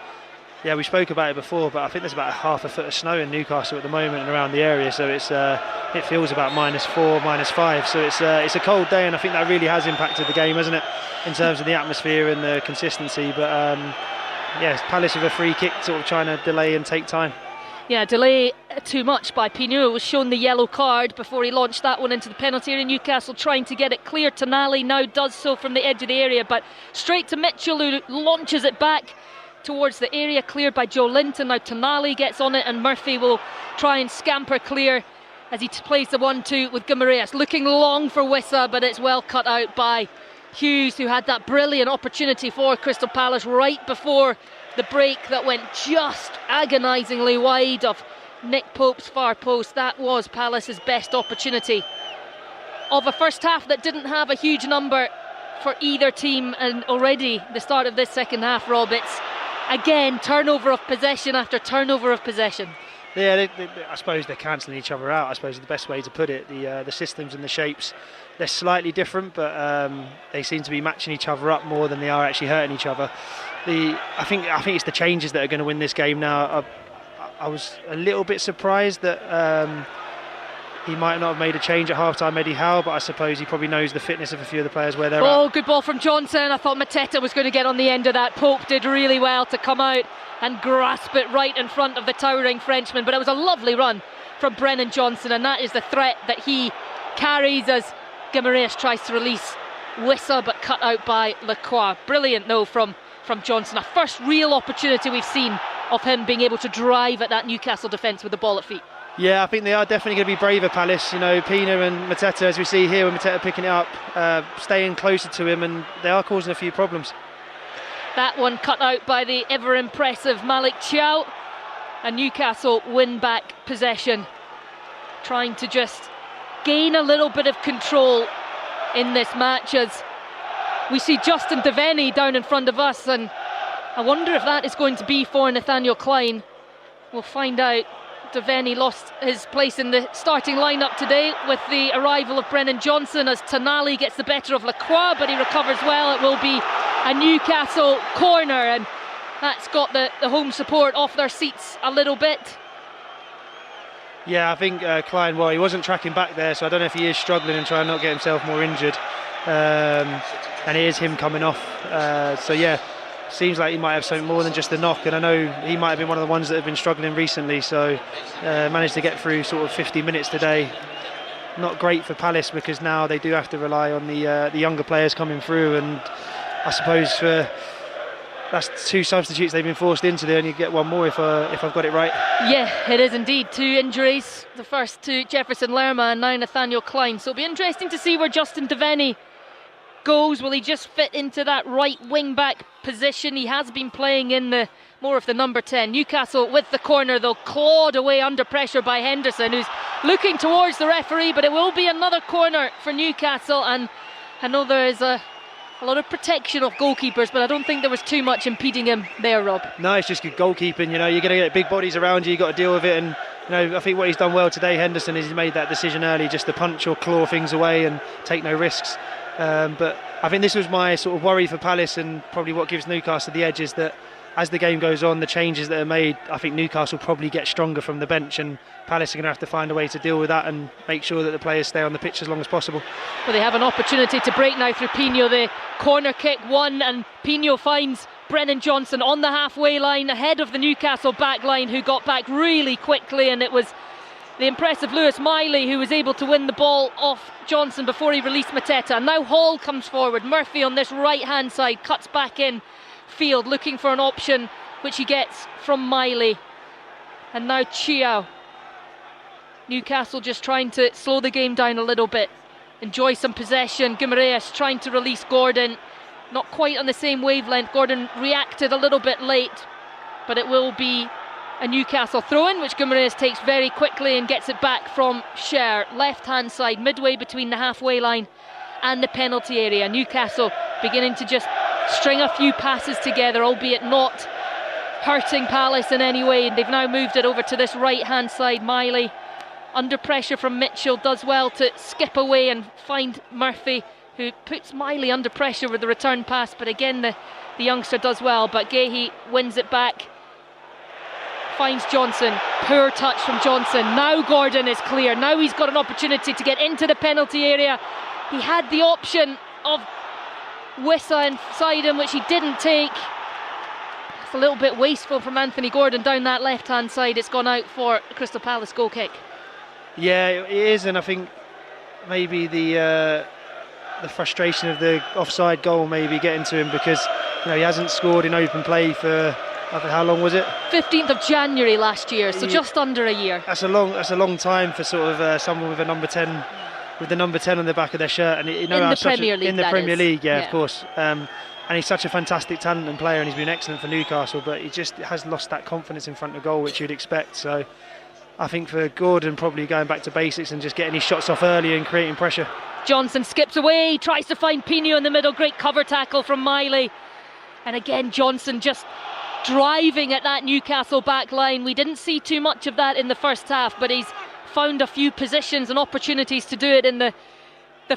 yeah, we spoke about it before, but I think there's about half a foot of snow in Newcastle at the moment and around the area, so it feels about -4, -5. So it's a cold day, and I think that really has impacted the game, hasn't it, in terms of the atmosphere and the consistency. But Palace with a free kick, sort of trying to delay and take time. Yeah, delay too much by Pinot. Was shown the yellow card before he launched that one into the penalty area. Newcastle trying to get it clear. Tonali now does so from the edge of the area, but straight to Mitchell, who launches it back towards the area, cleared by Joe Linton. Now Tonali gets on it, and Murphy will try and scamper clear as he plays the 1-2 with Guimaraes. Looking long for Wissa, but it's well cut out by Hughes, who had that brilliant opportunity for Crystal Palace right before the break that went just agonisingly wide of Nick Pope's far post. That was Palace's best opportunity of a first half that didn't have a huge number for either team, and already the start of this second half, Rob, it's again turnover of possession after turnover of possession. Yeah, I suppose they're cancelling each other out, I suppose is the best way to put it. The systems and the shapes, they're slightly different, but they seem to be matching each other up more than they are actually hurting each other. I think it's the changes that are going to win this game now. I was a little bit surprised that he might not have made a change at half-time, Eddie Howe, but I suppose he probably knows the fitness of a few of the players where they're at. Oh, good ball from Johnson. I thought Mateta was going to get on the end of that. Pope did really well to come out and grasp it right in front of the towering Frenchman, but it was a lovely run from Brennan Johnson, and that is the threat that he carries as Guimaraes tries to release Wissa, but cut out by Lacroix. Brilliant though from Johnson. A first real opportunity we've seen of him being able to drive at that Newcastle defence with the ball at feet. Yeah, I think they are definitely going to be braver, Palace. Pina and Mateta, as we see here, with Mateta picking it up, staying closer to him, and they are causing a few problems. That one cut out by the ever impressive Malik Thiaw, and Newcastle win back possession, trying to just gain a little bit of control in this match as we see Justin Devaney down in front of us, and I wonder if that is going to be for Nathaniel Klein. We'll find out. Devaney lost his place in the starting lineup today with the arrival of Brennan Johnson as Tonali gets the better of Lacroix, but he recovers well. It will be a Newcastle corner, and that's got the home support off their seats a little bit. Yeah, I think Klein, he wasn't tracking back there, so I don't know if he is struggling and trying not to get himself more injured. And it is him coming off. So yeah, seems like he might have something more than just the knock, and I know he might have been one of the ones that have been struggling recently, so managed to get through sort of 50 minutes today. Not great for Palace, because now they do have to rely on the younger players coming through, and I suppose that's 2 substitutes they've been forced into. They only get one more if I've got it right. Yeah, it is indeed. 2 injuries, the first to Jefferson Lerma and now Nathaniel Klein, so it'll be interesting to see where Justin Devaney goes. Will he just fit into that right wing back position? He has been playing in the more of the number 10. Newcastle with the corner, though, clawed away under pressure by Henderson, who's looking towards the referee, but it will be another corner for Newcastle. And I know there is a lot of protection of goalkeepers, but I don't think there was too much impeding him there, Rob. No, it's just good goalkeeping. You're going to get big bodies around you, you've got to deal with it, and I think what he's done well today, Henderson, is he's made that decision early just to punch or claw things away and take no risks. But I think this was my sort of worry for Palace, and probably what gives Newcastle the edge is that as the game goes on, the changes that are made, I think Newcastle probably get stronger from the bench, and Palace are going to have to find a way to deal with that and make sure that the players stay on the pitch as long as possible. Well, they have an opportunity to break now through Pino. The corner kick won, and Pino finds Brennan Johnson on the halfway line ahead of the Newcastle back line, who got back really quickly, and it was the impressive Lewis Miley who was able to win the ball off Johnson before he released Mateta. And now Hall comes forward. Murphy on this right hand side cuts back in field looking for an option, which he gets from Miley. And now Chiao. Newcastle just trying to slow the game down a little bit, enjoy some possession. Guimaraes trying to release Gordon, not quite on the same wavelength. Gordon reacted a little bit late, but it will be a Newcastle throw-in, which Guimaraes takes very quickly and gets it back from Scher. Left hand side, midway between the halfway line and the penalty area. Newcastle beginning to just string a few passes together, albeit not hurting Palace in any way. They've now moved it over to this right hand side. Miley under pressure from Mitchell does well to skip away and find Murphy, who puts Miley under pressure with the return pass, but again the youngster does well. But Gahey wins it back, finds Johnson, poor touch from Johnson. Now Gordon is clear, now he's got an opportunity to get into the penalty area. He had the option of Wissa inside him, which he didn't take. It's a little bit wasteful from Anthony Gordon down that left hand side. It's gone out for the Crystal Palace goal kick. Yeah, it is, and I think maybe the frustration of the offside goal maybe getting to him, because he hasn't scored in open play for, I think, how long was it? 15th of January last year, so just under a year. That's a long time for sort of someone with a number 10, with the number 10 on the back of their shirt, and in the Premier League. In the Premier League, yeah, of course. And he's such a fantastic talent and player, and he's been excellent for Newcastle, but he just has lost that confidence in front of goal, which you'd expect. So I think for Gordon, probably going back to basics and just getting his shots off early and creating pressure. Johnson skips away, tries to find Pino in the middle. Great cover tackle from Miley. And again, Johnson just driving at that Newcastle back line. We didn't see too much of that in the first half, but he's found a few positions and opportunities to do it in the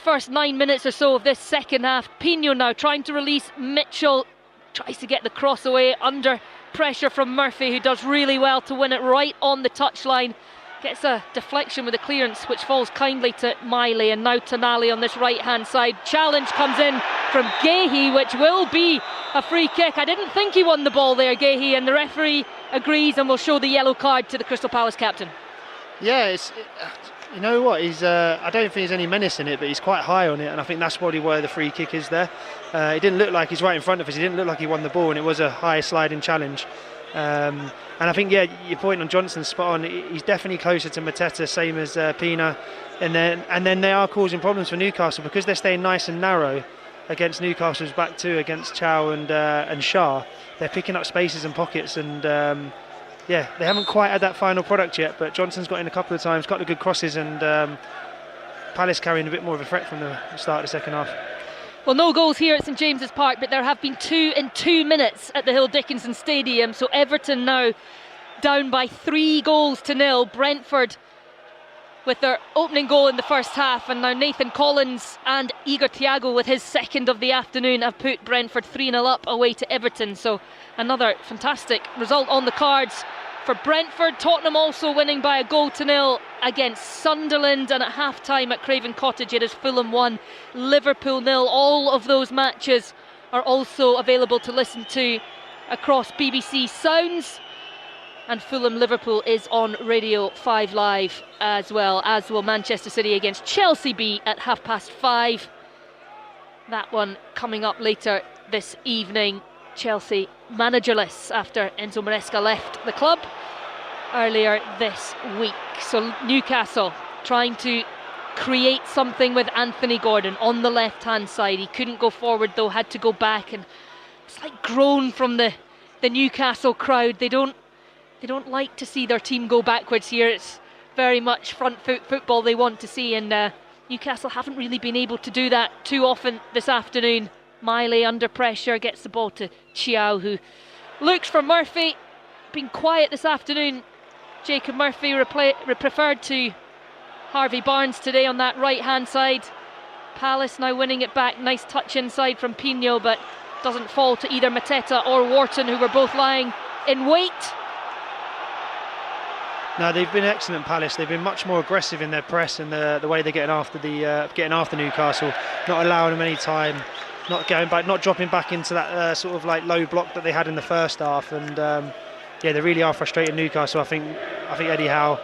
first 9 minutes or so of this second half. Pino now trying to release Mitchell, tries to get the cross away under pressure from Murphy, who does really well to win it right on the touchline. Gets a deflection with a clearance which falls kindly to Miley, and now Tonali on this right hand side. Challenge comes in from Gahey, which will be a free kick. I didn't think he won the ball there, Gahey, and the referee agrees and will show the yellow card to the Crystal Palace captain. Yeah, you know what, I don't think there's any menace in it, but he's quite high on it, and I think that's probably why the free kick is there. It didn't look like he's right in front of us, he didn't look like he won the ball, and it was a high sliding challenge. And I think, yeah, your point on Johnson's spot on. He's definitely closer to Mateta, same as Pina, and then they are causing problems for Newcastle because they're staying nice and narrow against Newcastle's back two, against Chow and Shah. They're picking up spaces and pockets, and they haven't quite had that final product yet. But Johnson's got in a couple of times, got the good crosses, and Palace carrying a bit more of a threat from the start of the second half. Well, no goals here at St James's Park, but there have been 2 in 2 minutes at the Hill Dickinson Stadium. So Everton now down by 3-0. Brentford with their opening goal in the first half, and now Nathan Collins and Igor Thiago with his second of the afternoon have put Brentford 3-0 up away to Everton. So another fantastic result on the cards for Brentford. Tottenham also winning by 1-0 against Sunderland, and at half-time at Craven Cottage it is Fulham 1, Liverpool 0. All of those matches are also available to listen to across BBC Sounds, and Fulham Liverpool is on Radio 5 Live as well, as will Manchester City against Chelsea be at 5:30. That one coming up later this evening. Chelsea managerless after Enzo Maresca left the club earlier this week. So Newcastle trying to create something with Anthony Gordon on the left hand side. He couldn't go forward though, had to go back, and it's like groan from the Newcastle crowd. They don't like to see their team go backwards here. It's very much front foot football they want to see, and Newcastle haven't really been able to do that too often this afternoon. Miley under pressure, gets the ball to Chiao, who looks for Murphy. Been quiet this afternoon. Jacob Murphy preferred to Harvey Barnes today on that right hand side. Palace now winning it back. Nice touch inside from Pino, but doesn't fall to either Mateta or Wharton, who were both lying in wait. No, they've been excellent, Palace. They've been much more aggressive in their press and the way they're getting after Newcastle, not allowing them any time, not going back, not dropping back into that sort of like low block that they had in the first half. And yeah, they really are frustrating Newcastle. I think Eddie Howe,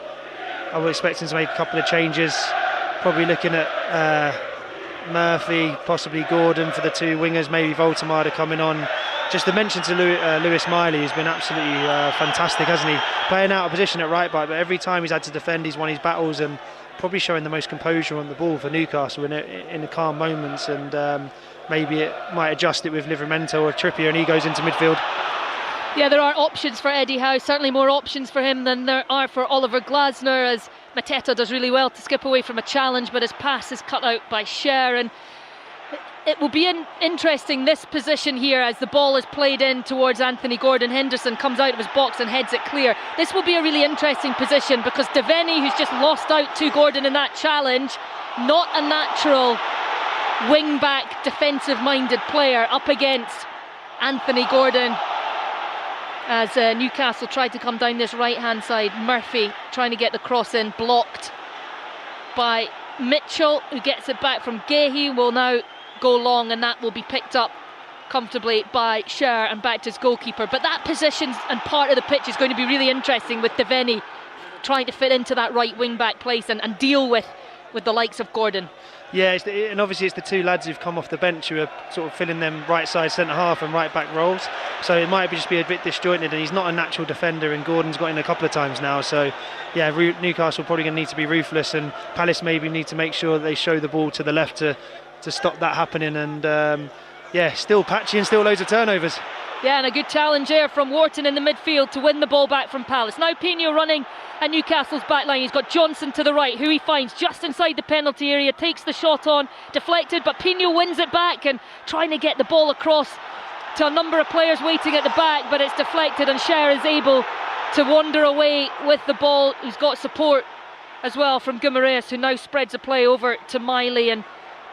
I would expect him to make a couple of changes. Probably looking at Murphy, possibly Gordon for the two wingers, maybe Voltemade coming on. Just to mention to Lewis Miley, who's been absolutely fantastic, hasn't he? Playing out of position at right back, but every time he's had to defend, he's won his battles and probably showing the most composure on the ball for Newcastle in the calm moments. And maybe it might adjust it with Livramento or Trippier, and he goes into midfield. Yeah, there are options for Eddie Howe, certainly more options for him than there are for Oliver Glasner, as Mateta does really well to skip away from a challenge, but his pass is cut out by Scher. And it will be interesting, this position here, as the ball is played in towards Anthony Gordon. Henderson comes out of his box and heads it clear. This will be a really interesting position, because Devaney, who's just lost out to Gordon in that challenge, not a natural wing-back defensive-minded player, up against Anthony Gordon. As Newcastle tried to come down this right-hand side, Murphy trying to get the cross in, blocked by Mitchell, who gets it back from Gehi, will now go long, and that will be picked up comfortably by Scher and back to his goalkeeper. But that position and part of the pitch is going to be really interesting, with Devaney trying to fit into that right wing-back place and deal with the likes of Gordon. Yeah, and obviously it's the two lads who've come off the bench who are sort of filling them right side centre half and right back roles, so it might just be a bit disjointed, and he's not a natural defender, and Gordon's got in a couple of times now. So yeah, Newcastle probably going to need to be ruthless, and Palace maybe need to make sure that they show the ball to the left to stop that happening. And yeah, still patchy and still loads of turnovers. Yeah, and a good challenge there from Wharton in the midfield to win the ball back from Palace. Now Pino running at Newcastle's back line. He's got Johnson to the right, who he finds just inside the penalty area, takes the shot on, deflected, but Pino wins it back and trying to get the ball across to a number of players waiting at the back, but it's deflected, and Scher is able to wander away with the ball. He's got support as well from Guimaraes, who now spreads the play over to Miley. And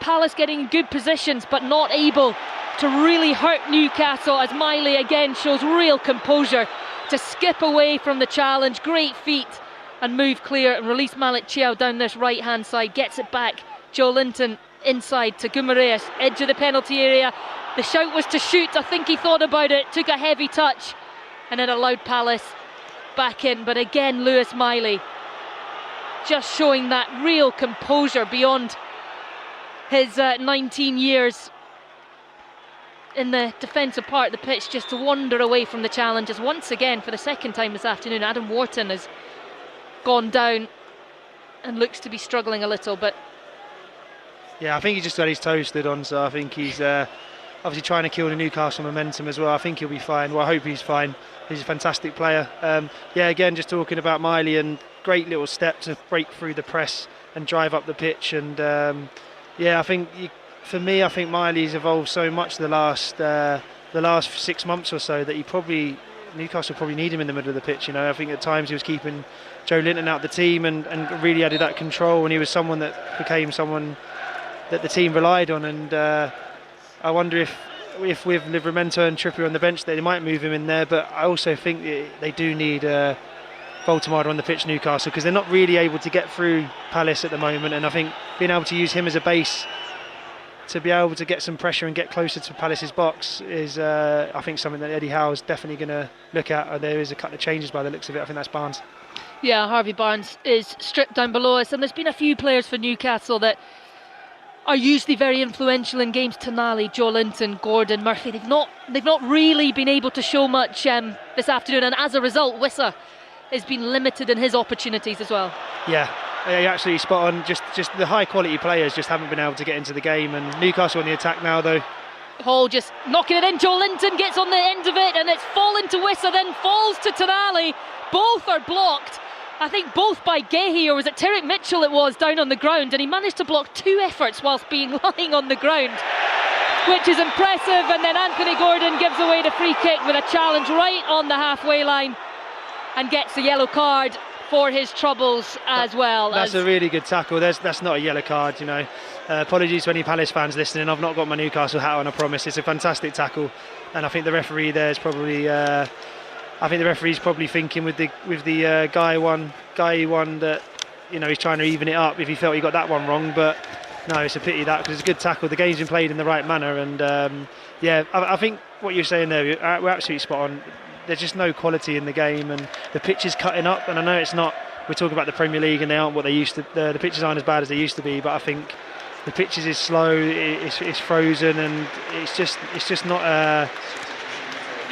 Palace getting good positions but not able to really hurt Newcastle, as Miley again shows real composure to skip away from the challenge. Great feet and move clear and release Malik Chiao down this right hand side, gets it back. Joe Linton inside to Guimaraes, edge of the penalty area. The shout was to shoot. I think he thought about it, took a heavy touch and then allowed Palace back in. But again, Lewis Miley just showing that real composure beyond his 19 years in the defensive part of the pitch, just to wander away from the challenges. Once again, for the second time this afternoon, Adam Wharton has gone down and looks to be struggling a little. But yeah, I think he's just got his toes stood on, so I think he's obviously trying to kill the Newcastle momentum as well. I think he'll be fine. Well, I hope he's fine. He's a fantastic player. Yeah, again, just talking about Miley, and great little step to break through the press and drive up the pitch. And yeah, I think for me, I think Miley's evolved so much the last 6 months or so that Newcastle probably need him in the middle of the pitch. You know, I think at times he was keeping Joe Linton out of the team and really added that control, and he was someone that became someone that the team relied on. And I wonder if with Livramento and Trippier on the bench, they might move him in there. But I also think they do need Voltemade on the pitch, Newcastle, because they're not really able to get through Palace at the moment. And I think being able to use him as a base to be able to get some pressure and get closer to Palace's box is, I think, something that Eddie Howe is definitely going to look at. There is a couple of changes by the looks of it. I think that's Barnes. Yeah, Harvey Barnes is stripped down below us, and there's been a few players for Newcastle that are usually very influential in games. Tonali, Joe Linton, Gordon, Murphy. They've not really been able to show much this afternoon, and as a result, Wissa has been limited in his opportunities as well. Yeah, you're absolutely spot on. Just the high quality players just haven't been able to get into the game, and Newcastle on the attack now though. Hall just knocking it in. Joe Linton gets on the end of it, and it's fallen to Wissa, then falls to Tonali. Both are blocked. I think both by Gehi, or was it Tyrek Mitchell it was, down on the ground, and he managed to block two efforts whilst being lying on the ground, which is impressive. And then Anthony Gordon gives away the free kick with a challenge right on the halfway line and gets the yellow card for his troubles as well. That's a really good tackle. That's not a yellow card, you know. Apologies to any Palace fans listening. I've not got my Newcastle hat on, I promise. It's a fantastic tackle, and I think the referee there is probably. I think the referee's probably thinking with the guy won that, you know, he's trying to even it up if he felt he got that one wrong. But no, it's a pity that, because it's a good tackle. The game's been played in the right manner, and I think what you're saying there, we're absolutely spot on. There's just no quality in the game, and the pitch is cutting up. And I know it's not. We're talking about the Premier League, and they aren't what they used to. The pitches aren't as bad as they used to be. But I think the pitches is slow. It's frozen, and it's just not.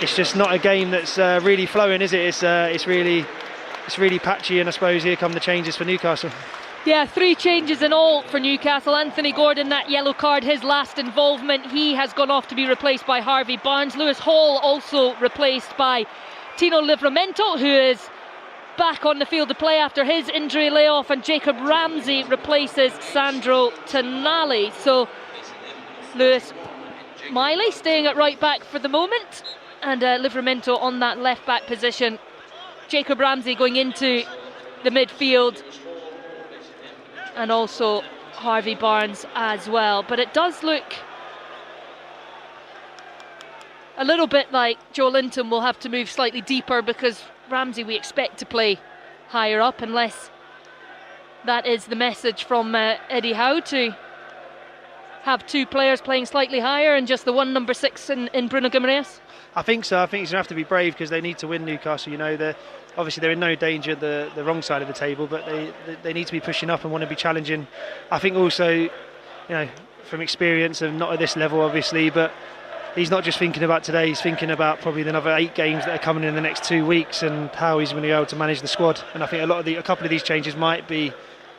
It's just not a game that's really flowing, is it? It's really patchy, and I suppose here come the changes for Newcastle. Yeah, 3 changes in all for Newcastle. Anthony Gordon, that yellow card, his last involvement. He has gone off to be replaced by Harvey Barnes. Lewis Hall also replaced by Tino Livramento, who is back on the field of play after his injury layoff, and Jacob Ramsey replaces Sandro Tonali. So Lewis Miley staying at right back for the moment, and Livramento on that left back position. Jacob Ramsey going into the midfield, and also Harvey Barnes as well. But it does look a little bit like Joe Linton will have to move slightly deeper, because Ramsey we expect to play higher up, unless that is the message from Eddie Howe, to have 2 players playing slightly higher and just the one number 6 in Bruno Guimaraes. I think so. I think he's going to have to be brave, because they need to win, Newcastle. You know, they're in no danger the wrong side of the table, but they need to be pushing up and want to be challenging. I think also, you know, from experience, and not at this level obviously, but he's not just thinking about today, he's thinking about probably another 8 games that are coming in the next 2 weeks, and how he's going to be able to manage the squad. And I think a couple of these changes might be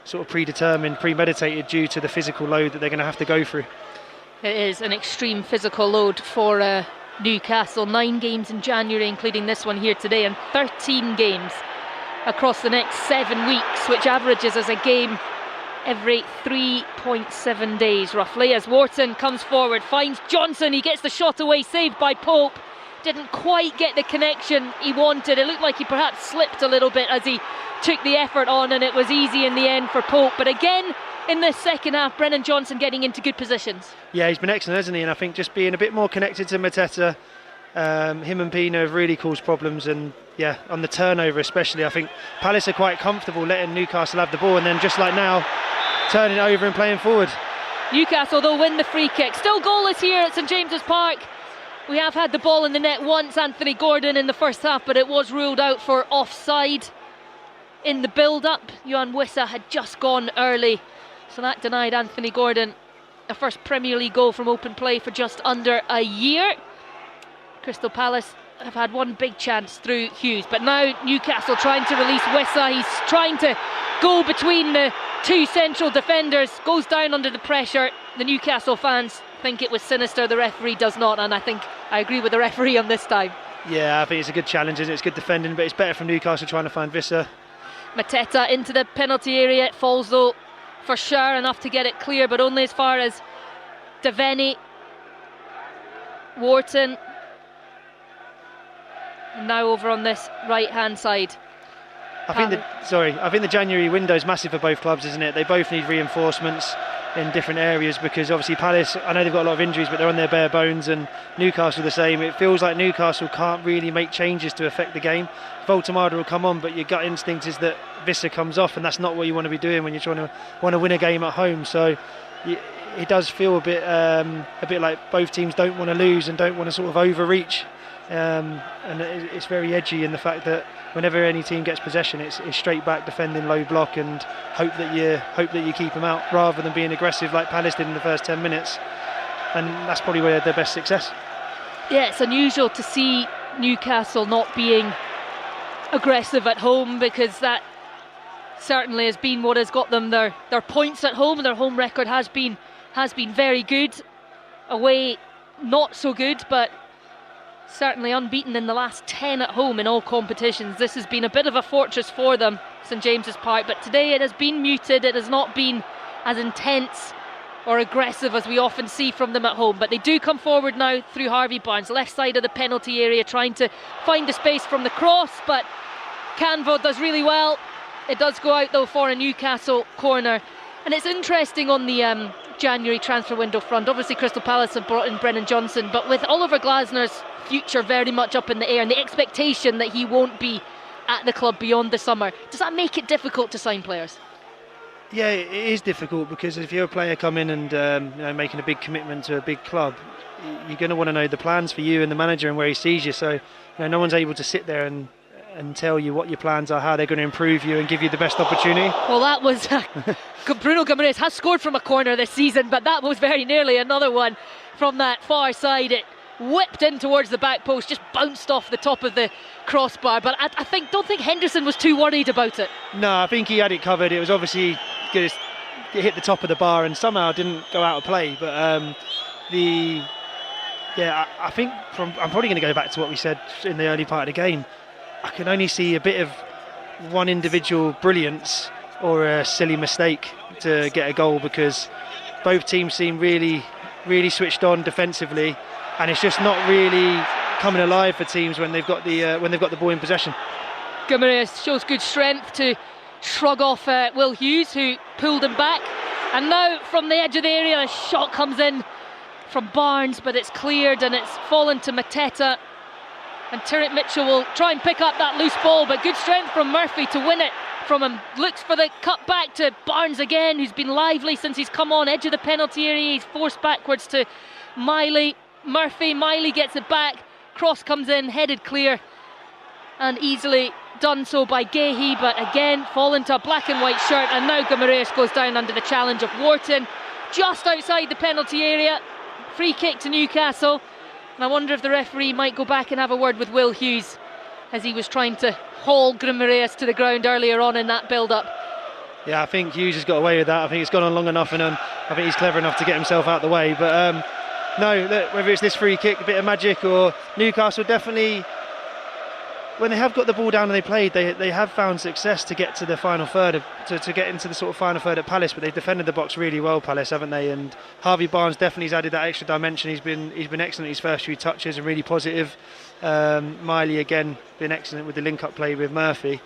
sort of predetermined, premeditated, due to the physical load that they're going to have to go through. It is an extreme physical load for Newcastle. 9 games in January, including this one here today, and 13 games across the next 7 weeks, which averages as a game every 3.7 days roughly. As Wharton comes forward, finds Johnson, he gets the shot away, saved by Pope. Didn't quite get the connection he wanted. It looked like he perhaps slipped a little bit as he took the effort on, and it was easy in the end for Pope. But again, in the second half, Brennan Johnson getting into good positions. Yeah, he's been excellent, hasn't he? And I think just being a bit more connected to Mateta, him and Pino have really caused problems. And yeah, on the turnover especially, I think Palace are quite comfortable letting Newcastle have the ball, and then just like now, turning it over and playing forward. Newcastle though win the free kick. Still goalless here at St James's Park. We have had the ball in the net once, Anthony Gordon, in the first half, but it was ruled out for offside in the build-up. Johan Wissa had just gone early, so that denied Anthony Gordon a first Premier League goal from open play for just under a year. Crystal Palace have had one big chance through Hughes, but now Newcastle trying to release Wissa. He's trying to go between the 2 central defenders, goes down under the pressure. The Newcastle fans think it was sinister, the referee does not, and I think I agree with the referee on this time. Yeah, I think it's a good challenge, and it's good defending, but it's better from Newcastle trying to find Wissa. Mateta into the penalty area. It falls though for sure enough to get it clear, but only as far as Devaney. Wharton, and now over on this right hand side. I think the January window is massive for both clubs, isn't it? They both need reinforcements in different areas, because obviously Palace, I know they've got a lot of injuries, but they're on their bare bones, and Newcastle the same. It feels like Newcastle can't really make changes to affect the game. Voltemada will come on, but your gut instinct is that Wissa comes off, and that's not what you want to be doing when you're want to win a game at home. So it does feel a bit like both teams don't want to lose and don't want to sort of overreach, and it's very edgy in the fact that whenever any team gets possession, it's straight back, defending low block, and hope that you keep them out, rather than being aggressive like Palace did in the first 10 minutes. And that's probably where their best success. Yeah, it's unusual to see Newcastle not being aggressive at home, because that certainly has been what has got them their points at home. Their home record has been very good. Away, not so good, but certainly unbeaten in the last 10 at home in all competitions. This has been a bit of a fortress for them, St James's Park, but today it has been muted. It has not been as intense or aggressive as we often see from them at home, but they do come forward now through Harvey Barnes, left side of the penalty area, trying to find the space from the cross, but Canvo does really well It does go out though for a Newcastle corner. And it's interesting on the January transfer window front. Obviously Crystal Palace have brought in Brennan Johnson, but with Oliver Glasner's future very much up in the air and the expectation that he won't be at the club beyond the summer, does that make it difficult to sign players? Yeah, it is difficult, because if you're a player coming and making a big commitment to a big club, you're going to want to know the plans for you and the manager and where he sees you. So no one's able to sit there and tell you what your plans are, how they're going to improve you and give you the best opportunity. Well, that was Bruno Guimaraes has scored from a corner this season, but that was very nearly another one from that far side. It whipped in towards the back post, just bounced off the top of the crossbar, but I don't think Henderson was too worried about it. No, I think he had it covered. It was obviously good. It hit the top of the bar and somehow didn't go out of play, but I think I'm probably going to go back to what we said in the early part of the game. I can only see a bit of one individual brilliance or a silly mistake to get a goal, because both teams seem really, really switched on defensively, and it's just not really coming alive for teams when they've got the ball in possession. Guimaraes shows good strength to shrug off Will Hughes, who pulled him back, and now from the edge of the area a shot comes in from Barnes, but it's cleared and it's fallen to Mateta. And Tyrrell Mitchell will try and pick up that loose ball, but good strength from Murphy to win it from him. Looks for the cut back to Barnes again, who's been lively since he's come on. Edge of the penalty area, he's forced backwards to Miley. Miley gets it back. Cross comes in, headed clear, and easily done so by Gahey, but again fall into a black and white shirt, and now Guimaraes goes down under the challenge of Wharton. Just outside the penalty area. Free kick to Newcastle. And I wonder if the referee might go back and have a word with Will Hughes, as he was trying to haul Guimaraes to the ground earlier on in that build-up. Yeah, I think Hughes has got away with that. I think it's gone on long enough, and I think he's clever enough to get himself out of the way. But no, look, whether it's this free kick, a bit of magic, or Newcastle definitely, when they have got the ball down and they played, they have found success to get to the final third, to get into the sort of final third at Palace. But they've defended the box really well, Palace, haven't they? And Harvey Barnes definitely has added that extra dimension. He's been excellent his first few touches and really positive. Miley again been excellent with the link-up play with Murphy.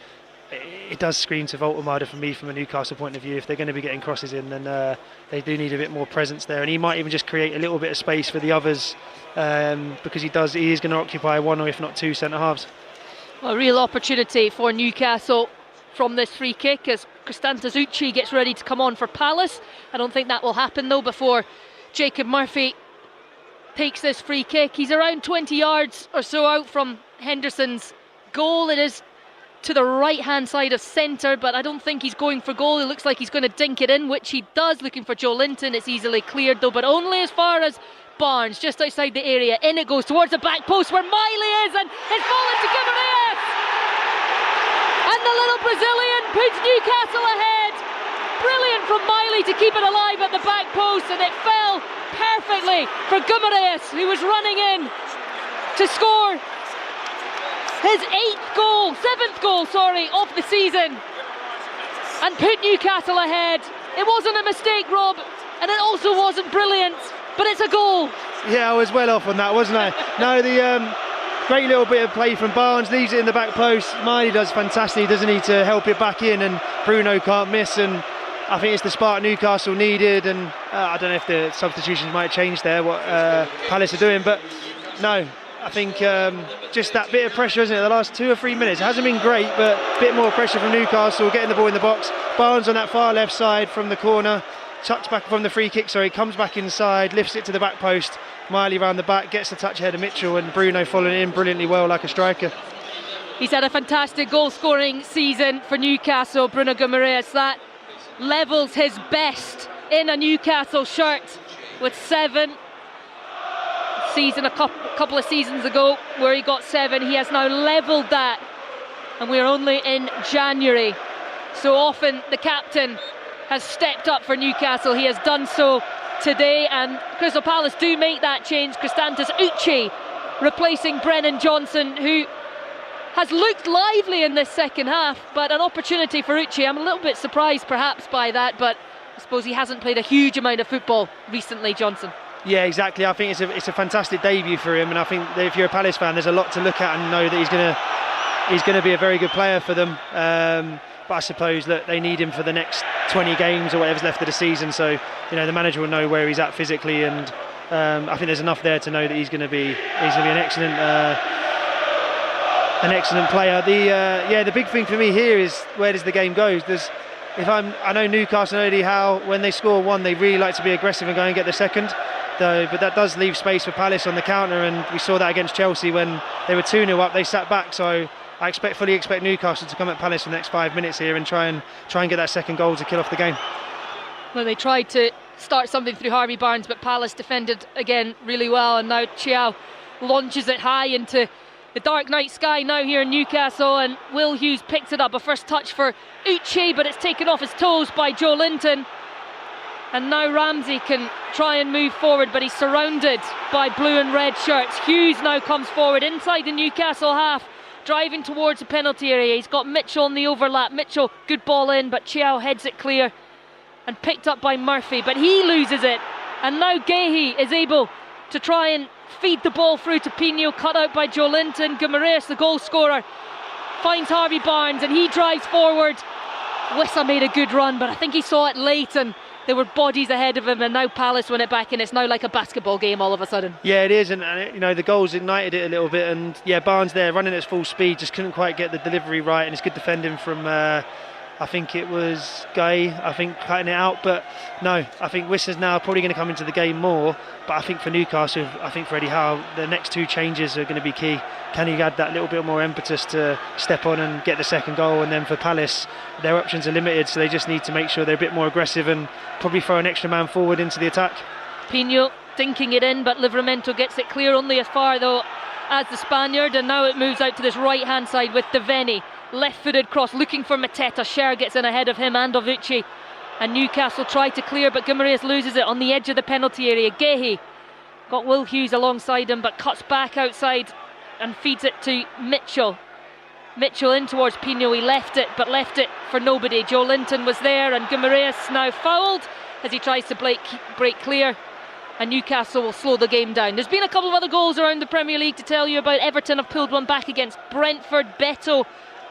It does scream to Voltemade for me from a Newcastle point of view. If they're going to be getting crosses in, then they do need a bit more presence there, and he might even just create a little bit of space for the others, because he is going to occupy one or if not two centre halves. A real opportunity for Newcastle from this free kick as Kristantas Uchi gets ready to come on for Palace. I don't think that will happen though before Jacob Murphy takes this free kick. He's around 20 yards or so out from Henderson's goal. It is to the right hand side of centre, but I don't think he's going for goal. It looks like he's going to dink it in, which he does, looking for Joe Linton. It's easily cleared though, but only as far as Barnes, just outside the area. In it goes towards the back post where Miley is, and it's fallen to Guimaraes, and the little Brazilian puts Newcastle ahead. Brilliant from Miley to keep it alive at the back post, and it fell perfectly for Guimaraes, who was running in to score his seventh goal of the season, and put Newcastle ahead. It wasn't a mistake, Rob, and it also wasn't brilliant, but it's a goal. Yeah, I was well off on that, wasn't I? No, the great little bit of play from Barnes, leaves it in the back post. Miley does fantastic, doesn't he, to help it back in, and Bruno can't miss, and I think it's the spark Newcastle needed, and I don't know if the substitutions might change there, what Palace are doing, but no, I think just that bit of pressure, isn't it, the last 2 or 3 minutes. It hasn't been great, but a bit more pressure from Newcastle, getting the ball in the box. Barnes on that far left side from the corner, chucks back from the free kick, comes back inside, lifts it to the back post. Miley round the back, gets the touch ahead of Mitchell, and Bruno following in brilliantly well like a striker. He's had a fantastic goal scoring season for Newcastle, Bruno Guimaraes. That levels his best in a Newcastle shirt with 7. Season a couple of seasons ago where he got 7, he has now levelled that, and we're only in January. So often the captain has stepped up for Newcastle. He has done so today, and Crystal Palace do make that change. Kristantas Uchi replacing Brennan Johnson, who has looked lively in this second half, but an opportunity for Uchi. I'm a little bit surprised perhaps by that, but I suppose he hasn't played a huge amount of football recently, Johnson. Yeah, exactly. I think it's a fantastic debut for him, and I think that if you're a Palace fan, there's a lot to look at and know that he's going to be a very good player for them. but I suppose that they need him for the next 20 games or whatever's left of the season, so the manager will know where he's at physically, and I think there's enough there to know that he's going to be an excellent player. The big thing for me here is, where does the game go? I know Newcastle and Eddie Howe, when they score one, they really like to be aggressive and go and get the second, but that does leave space for Palace on the counter, and we saw that against Chelsea when they were 2-0 up, they sat back. So I fully expect Newcastle to come at Palace for the next 5 minutes here and try and get that second goal to kill off the game. Well, they tried to start something through Harvey Barnes, but Palace defended again really well, and now Chiao launches it high into the dark night sky now here in Newcastle, and Will Hughes picks it up. A first touch for Uche, but it's taken off his toes by Joe Linton. And now Ramsey can try and move forward, but he's surrounded by blue and red shirts. Hughes now comes forward inside the Newcastle half, driving towards the penalty area. He's got Mitchell on the overlap. Mitchell, good ball in, but Chiao heads it clear and picked up by Murphy, but he loses it. And now Gehi is able to try and feed the ball through to Pino, cut out by Joe Linton. Guimaraes, the goal scorer, finds Harvey Barnes and he drives forward. Wissa made a good run, but I think he saw it late and there were bodies ahead of him, and now Palace win it back, and it's now like a basketball game all of a sudden. Yeah, it is, and the goals ignited it a little bit, and Barnes there running at full speed, just couldn't quite get the delivery right, and it's good defending from I think it was Gay, cutting it out, but no, I think Wissa's now probably going to come into the game more, but I think for Newcastle, I think for Eddie Howe, the next two changes are going to be key. Can he add that little bit more impetus to step on and get the second goal? And then for Palace, their options are limited, so they just need to make sure they're a bit more aggressive and probably throw an extra man forward into the attack. Pino dinking it in, but Livramento gets it clear, only as far though as the Spaniard, and now it moves out to this right hand side with Devaney. Left-footed cross looking for Mateta. Scher gets in ahead of him and of Uche, and Newcastle try to clear, but Guimaraes loses it on the edge of the penalty area. Gehi got Will Hughes alongside him, but cuts back outside and feeds it to Mitchell. Mitchell in towards Pino. He left it, but left it for nobody. Joe Linton was there, and Guimaraes now fouled as he tries to break clear, and Newcastle will slow the game down. There's been a couple of other goals around the Premier League to tell you about. Everton have pulled one back against Brentford. Beto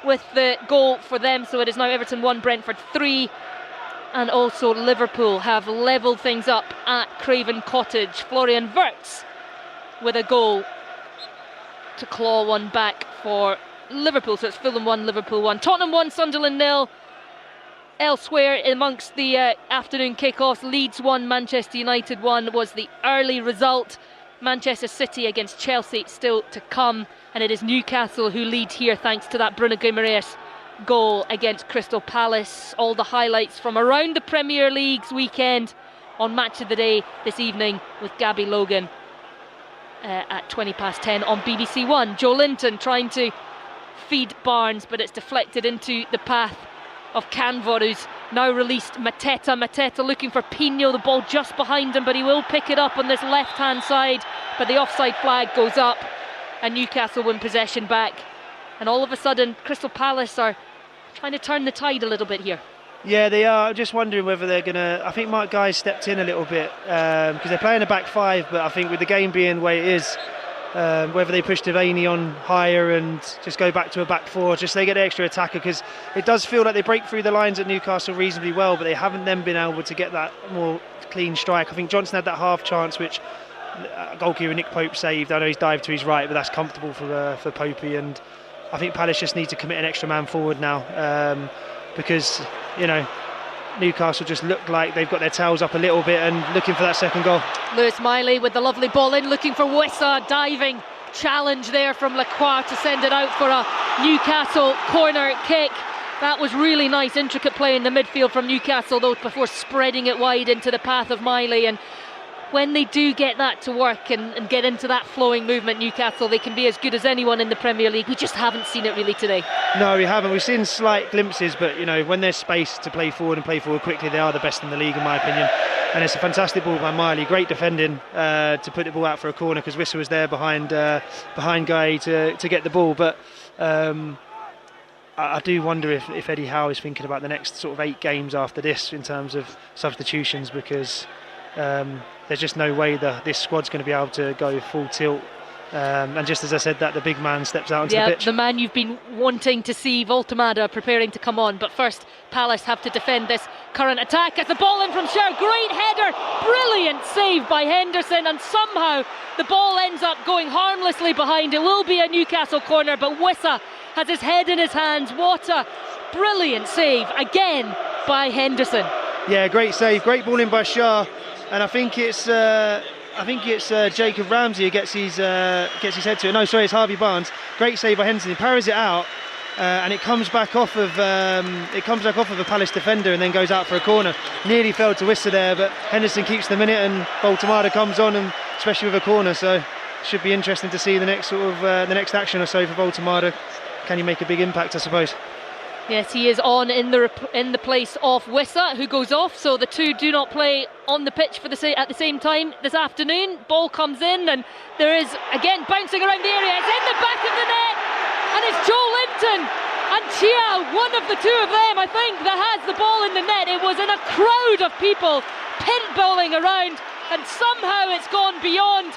with the goal for them, so it is now Everton 1, Brentford 3. And also Liverpool have levelled things up at Craven Cottage. Florian Wirtz with a goal to claw one back for Liverpool, so it's Fulham 1, Liverpool 1. Tottenham 1, Sunderland 0. Elsewhere amongst the afternoon kickoffs, Leeds 1, Manchester United 1 was the early result. Manchester City against Chelsea still to come, and it is Newcastle who lead here thanks to that Bruno Guimaraes goal against Crystal Palace. All the highlights from around the Premier League's weekend on Match of the Day this evening with Gabby Logan at 10:20 on BBC One. Joe Linton trying to feed Barnes, but it's deflected into the path of Canvor, who's now released Mateta. Mateta looking for Pino, the ball just behind him, but he will pick it up on this left hand side, but the offside flag goes up and Newcastle win possession back, and all of a sudden Crystal Palace are trying to turn the tide a little bit here. Yeah, they are. I'm just wondering whether they're going to... I think Mark Guy's stepped in a little bit because they're playing a back five, but I think with the game being the way it is, whether they push Devaney on higher and just go back to a back four, just so they get an extra attacker, because it does feel like they break through the lines at Newcastle reasonably well, but they haven't then been able to get that more clean strike. I think Johnson had that half chance which goalkeeper Nick Pope saved. I know he's dived to his right, but that's comfortable for Popey, and I think Palace just need to commit an extra man forward now, because Newcastle just look like they've got their tails up a little bit and looking for that second goal. Lewis Miley with the lovely ball in, looking for Wissa. Diving challenge there from Lacroix to send it out for a Newcastle corner kick. That was really nice, intricate play in the midfield from Newcastle though, before spreading it wide into the path of Miley. And when they do get that to work and get into that flowing movement, Newcastle, they can be as good as anyone in the Premier League. We just haven't seen it really today. No, we haven't. We've seen slight glimpses, but when there's space to play forward and play forward quickly, they are the best in the league in my opinion. And it's a fantastic ball by Miley, great defending to put the ball out for a corner, because Wissa was there behind Guy to get the ball. But I do wonder if Eddie Howe is thinking about the next sort of 8 games after this in terms of substitutions, because there's just no way that this squad's going to be able to go full tilt And just as I said that, the big man steps out onto the pitch. The man you've been wanting to see, Voltemada, preparing to come on. But first, Palace have to defend this current attack. As the ball in from Sher, great header, brilliant save by Henderson, and somehow the ball ends up going harmlessly behind. It will be a Newcastle corner, but Wissa has his head in his hands. What a brilliant save again by Henderson. Yeah, great save, great ball in by Shah, and I think it's Jacob Ramsey who gets his head to it. No, sorry, it's Harvey Barnes. Great save by Henderson. He parries it out, and it comes back off of a Palace defender and then goes out for a corner. Nearly fell to Wissa there, but Henderson keeps the minute, and Voltemada comes on, and especially with a corner. So should be interesting to see the next the next action or so for Voltemada. Can he make a big impact, I suppose? Yes, he is on in the place of Wissa, who goes off, so the two do not play on the pitch at the same time this afternoon. Ball comes in, and there is, again, bouncing around the area. It's in the back of the net, and it's Joe Linton and Chia, one of the two of them, I think, that has the ball in the net. It was in a crowd of people pinballing around, and somehow it's gone beyond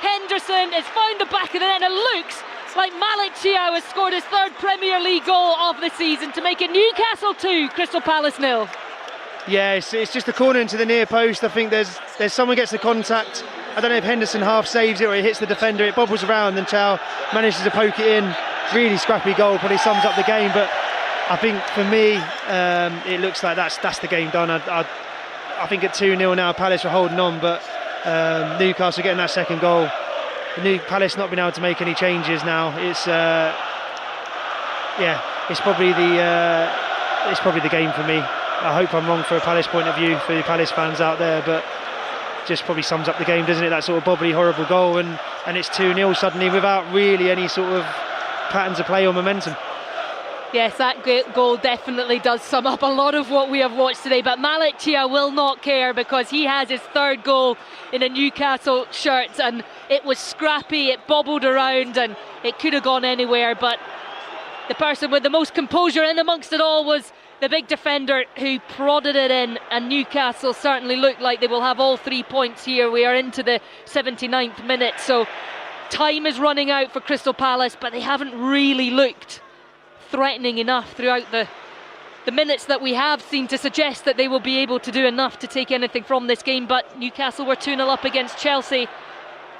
Henderson. It's found the back of the net, and it looks like Malik Chiao has scored his third Premier League goal of the season to make it Newcastle 2, Crystal Palace 0. Yeah, it's just a corner into the near post. I think there's someone gets the contact. I don't know if Henderson half saves it or he hits the defender. It bobbles around and Chiao manages to poke it in. Really scrappy goal, probably sums up the game. But I think for me, it looks like that's the game done. I think at 2-0 now, Palace are holding on, but Newcastle getting that second goal. The new Palace not being able to make any changes now. It's probably the game for me. I hope I'm wrong for a Palace point of view, for the Palace fans out there, but just probably sums up the game, doesn't it? That sort of bobbly, horrible goal, and it's 2-0 suddenly without really any sort of patterns of play or momentum. Yes, that goal definitely does sum up a lot of what we have watched today, but Malik Chia will not care because he has his third goal in a Newcastle shirt, and it was scrappy, it bobbled around, and it could have gone anywhere, but the person with the most composure in amongst it all was the big defender who prodded it in, and Newcastle certainly look like they will have all 3 points here. We are into the 79th minute, so time is running out for Crystal Palace, but they haven't really looked threatening enough throughout the minutes that we have seemed to suggest that they will be able to do enough to take anything from this game. But Newcastle were 2-0 up against Chelsea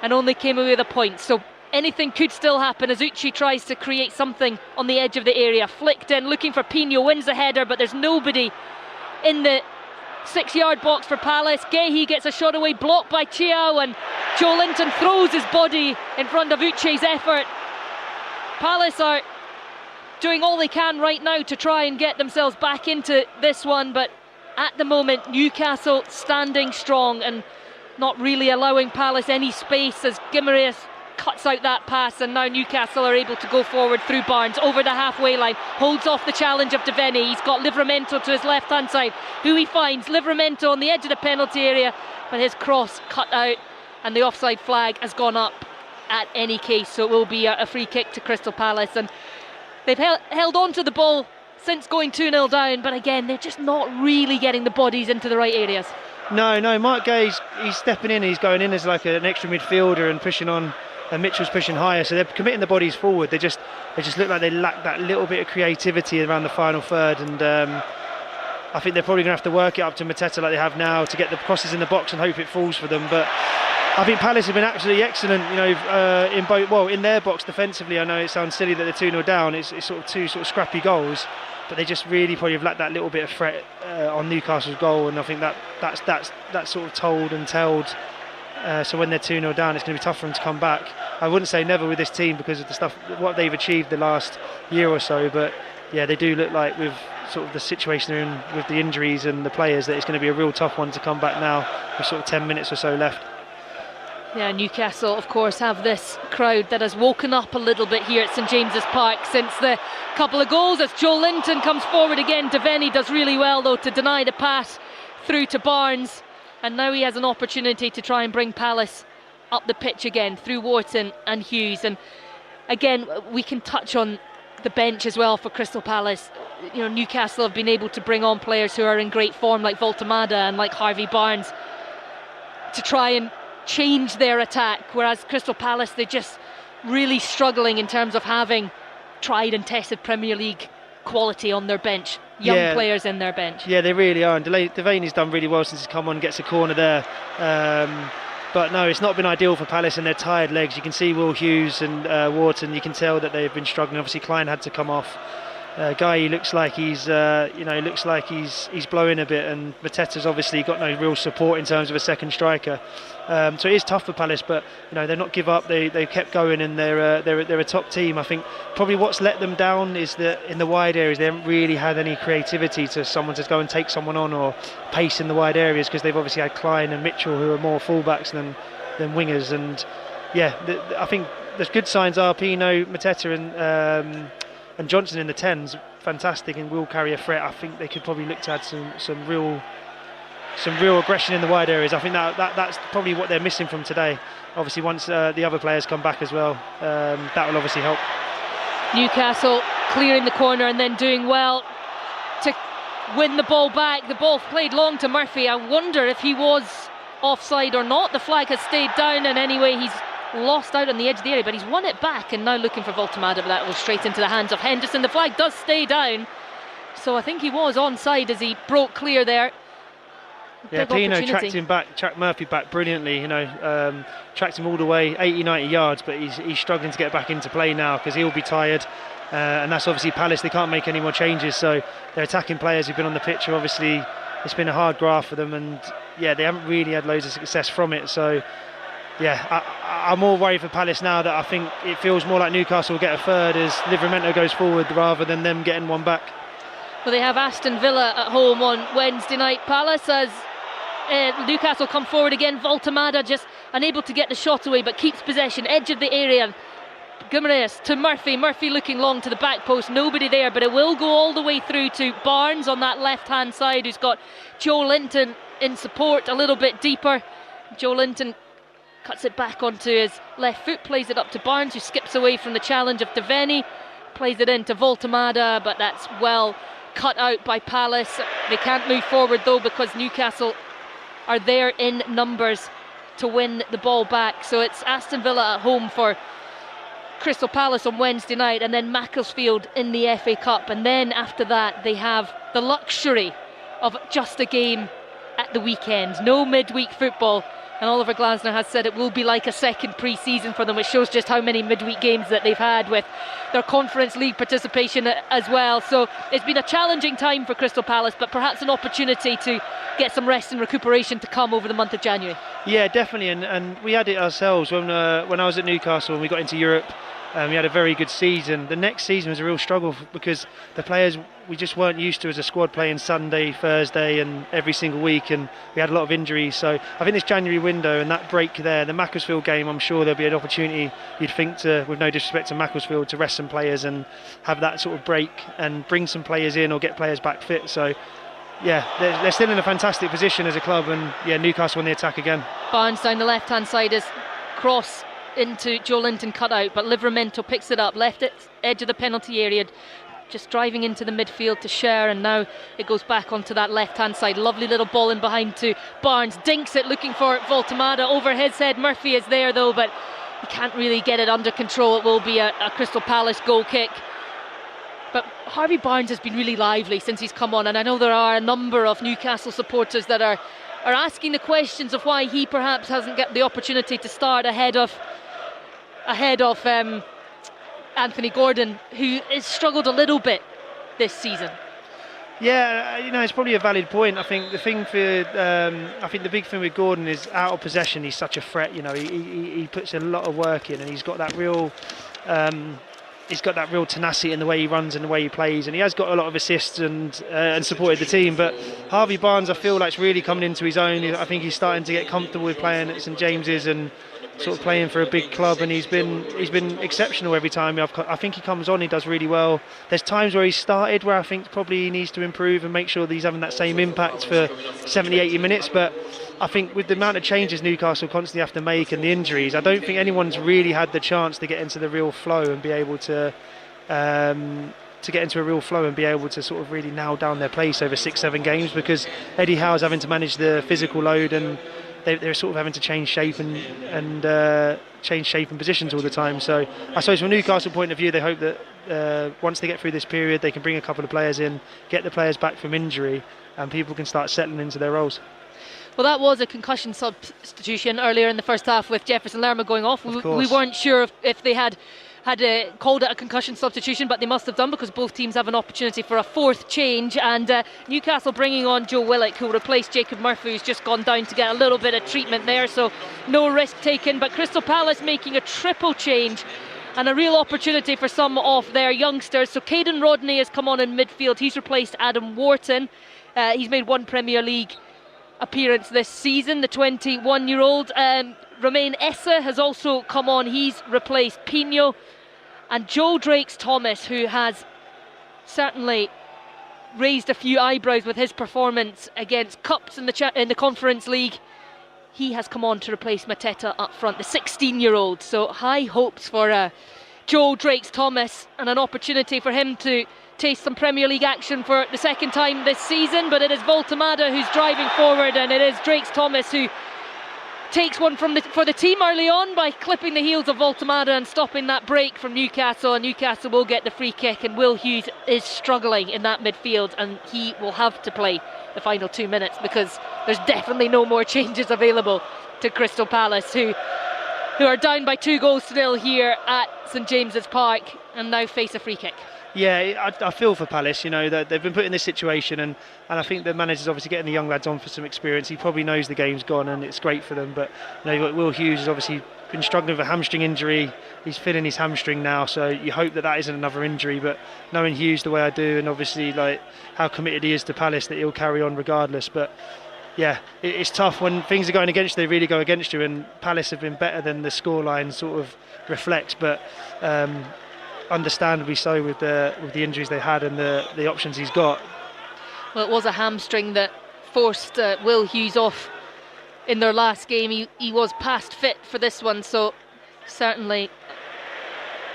and only came away with a point, so anything could still happen. Azuchi tries to create something on the edge of the area, flicked in, looking for Pino, wins the header, but there's nobody in the 6-yard box for Palace. Gehi gets a shot away, blocked by Chiao, and Joe Linton throws his body in front of Uche's effort. Palace are doing all they can right now to try and get themselves back into this one, but at the moment Newcastle standing strong and not really allowing Palace any space as Guimaraes cuts out that pass, and now Newcastle are able to go forward through Barnes over the halfway line, holds off the challenge of Devaney. He's got Livramento to his left hand side, who he finds, Livramento on the edge of the penalty area, but his cross cut out and the offside flag has gone up at any case, so it will be a free kick to Crystal Palace. And they've held on to the ball since going 2-0 down, but again, they're just not really getting the bodies into the right areas. No, Mark Gay's he's stepping in, he's going in as like an extra midfielder and pushing on, and Mitchell's pushing higher, so they're committing the bodies forward. They just look like they lack that little bit of creativity around the final third, and I think they're probably going to have to work it up to Mateta like they have now to get the crosses in the box and hope it falls for them. But I think Palace have been absolutely excellent, in their box defensively. I know it sounds silly that they're 2-0 down, it's sort of two sort of scrappy goals, but they just really probably have lacked that little bit of threat on Newcastle's goal, and I think that's sort of told and telled. So when they're 2-0 down, it's going to be tough for them to come back. I wouldn't say never with this team because of the stuff, what they've achieved the last year or so, but yeah, they do look like with sort of the situation they're in with the injuries and the players, that it's going to be a real tough one to come back now with sort of 10 minutes or so left. Yeah, Newcastle of course have this crowd that has woken up a little bit here at St James's Park since the couple of goals, as Joe Linton comes forward again. Devaney does really well though to deny the pass through to Barnes, and now he has an opportunity to try and bring Palace up the pitch again through Wharton and Hughes. And again, we can touch on the bench as well for Crystal Palace. You know, Newcastle have been able to bring on players who are in great form like Voltemada and like Harvey Barnes to try and change their attack, whereas Crystal Palace, they just really struggling in terms of having tried and tested Premier League quality on their bench, young players in their bench. Yeah, they really are, and Delaney's done really well since he's come on, gets a corner there. But no, it's not been ideal for Palace, and their tired legs. You can see Will Hughes and Wharton, you can tell that they've been struggling. Obviously Klein had to come off. Guy, he looks like he's blowing a bit, and Mateta's obviously got no real support in terms of a second striker. So it is tough for Palace, but they're not give up. They've kept going, and they're a top team. I think probably what's let them down is that in the wide areas they haven't really had any creativity to someone to go and take someone on or pace in the wide areas, because they've obviously had Klein and Mitchell, who are more fullbacks than wingers. And I think the good signs are Pino, Mateta and Johnson in the 10s, fantastic, and will carry a threat. I think they could probably look to add some real aggression in the wide areas. I think that's probably what they're missing from today. Obviously once the other players come back as well, that will obviously help. Newcastle clearing the corner and then doing well to win the ball back. The ball played long to Murphy. I wonder if he was offside or not. The flag has stayed down, and anyway he's lost out on the edge of the area, but he's won it back, and now looking for Voltemada, but that will straight into the hands of Henderson. The flag does stay down, so I think he was onside as he broke clear there. Yeah, Pino tracked Murphy back brilliantly, tracked him all the way 80-90 yards, but he's struggling to get back into play now because he'll be tired, and that's obviously Palace. They can't make any more changes, so they're attacking players who've been on the pitch. Obviously it's been a hard graft for them, and they haven't really had loads of success from it. So I'm more worried for Palace now, that I think it feels more like Newcastle will get a third as Livramento goes forward rather than them getting one back. Well, they have Aston Villa at home on Wednesday night. Palace, as Newcastle come forward again. Voltemada just unable to get the shot away, but keeps possession, edge of the area. Guimaraes to Murphy. Murphy looking long to the back post, nobody there, but it will go all the way through to Barnes on that left hand side, who's got Joe Linton in support a little bit deeper. Joe Linton cuts it back onto his left foot, plays it up to Barnes, who skips away from the challenge of Devaney, plays it into Voltemada, but that's well cut out by Palace. They can't move forward though, because Newcastle are there in numbers to win the ball back. So it's Aston Villa at home for Crystal Palace on Wednesday night, and then Macclesfield in the FA Cup, and then after that they have the luxury of just a game at the weekend. No midweek football, and Oliver Glasner has said it will be like a second pre-season for them, which shows just how many midweek games that they've had with their Conference League participation as well. So it's been a challenging time for Crystal Palace, but perhaps an opportunity to get some rest and recuperation to come over the month of January. Yeah, definitely, and we had it ourselves when I was at Newcastle and we got into Europe. We had a very good season. The next season was a real struggle because the players, we just weren't used to as a squad playing Sunday, Thursday and every single week, and we had a lot of injuries. So I think this January window and that break there, the Macclesfield game, I'm sure there'll be an opportunity, you'd think, to, with no disrespect to Macclesfield, to rest some players and have that sort of break and bring some players in or get players back fit. So yeah, they're still in a fantastic position as a club, and Newcastle on the attack again. Barnes down the left hand side is cross into Joe Linton cut out, but Livramento picks it up, left it edge of the penalty area, just driving into the midfield to Scher, and now it goes back onto that left hand side. Lovely little ball in behind to Barnes, dinks it looking for Voltemada over his head. Murphy is there though, but he can't really get it under control. It will be a Crystal Palace goal kick. But Harvey Barnes has been really lively since he's come on, and I know there are a number of Newcastle supporters that are asking the questions of why he perhaps hasn't got the opportunity to start ahead of Anthony Gordon, who has struggled a little bit this season. Yeah, it's probably a valid point. I think the big thing with Gordon is out of possession. He's such a threat. He puts a lot of work in, and he's got that real tenacity in the way he runs and the way he plays, and he has got a lot of assists and supported the team. But Harvey Barnes, I feel like, is really coming into his own. I think he's starting to get comfortable with playing at St James's and sort of playing for a big club, and he's been exceptional every time. I think he comes on, he does really well. There's times where he's started where I think probably he needs to improve and make sure that he's having that same impact for 70-80 minutes, but I think with the amount of changes Newcastle constantly have to make and the injuries, I don't think anyone's really had the chance to get into the real flow and be able to get into a real flow and be able to sort of really nail down their place over 6-7 games, because Eddie Howe's having to manage the physical load, and they're sort of having to change shape and change shape and positions all the time. So I suppose from a Newcastle point of view, they hope that once they get through this period, they can bring a couple of players in, get the players back from injury, and people can start settling into their roles. Well, that was a concussion substitution earlier in the first half with Jefferson Lerma going off. We weren't sure if they had called it a concussion substitution, but they must have done, because both teams have an opportunity for a fourth change. And Newcastle bringing on Joe Willock, who will replace Jacob Murphy, who's just gone down to get a little bit of treatment there, so no risk taken. But Crystal Palace making a triple change, and a real opportunity for some of their youngsters. So Caden Rodney has come on in midfield. He's replaced Adam Wharton. He's made one Premier League appearance this season, the 21-year-old. Romain Essa has also come on. He's replaced Pino. And Joe Drakes-Thomas, who has certainly raised a few eyebrows with his performance against Cups in the Conference League, he has come on to replace Mateta up front, the 16-year-old. So high hopes for Joe Drakes-Thomas, and an opportunity for him to taste some Premier League action for the second time this season. But it is Voltemada who's driving forward, and it is Drakes-Thomas who takes one for the team early on by clipping the heels of Voltemada and stopping that break from Newcastle. And Newcastle will get the free kick, and Will Hughes is struggling in that midfield, and he will have to play the final 2 minutes, because there's definitely no more changes available to Crystal Palace, who are down by 2-0 here at St James's Park, and now face a free kick. Yeah, I feel for Palace, that they've been put in this situation, and I think the manager's obviously getting the young lads on for some experience. He probably knows the game's gone and it's great for them, but you've got Will Hughes, has obviously been struggling with a hamstring injury. He's feeling his hamstring now, so you hope that isn't another injury. But knowing Hughes the way I do, and obviously how committed he is to Palace, that he'll carry on regardless. But yeah, it's tough when things are going against you. They really go against you, and Palace have been better than the scoreline sort of reflects. But understandably so with the injuries they had and the options he's got. Well, it was a hamstring that forced Will Hughes off in their last game. He was past fit for this one, so certainly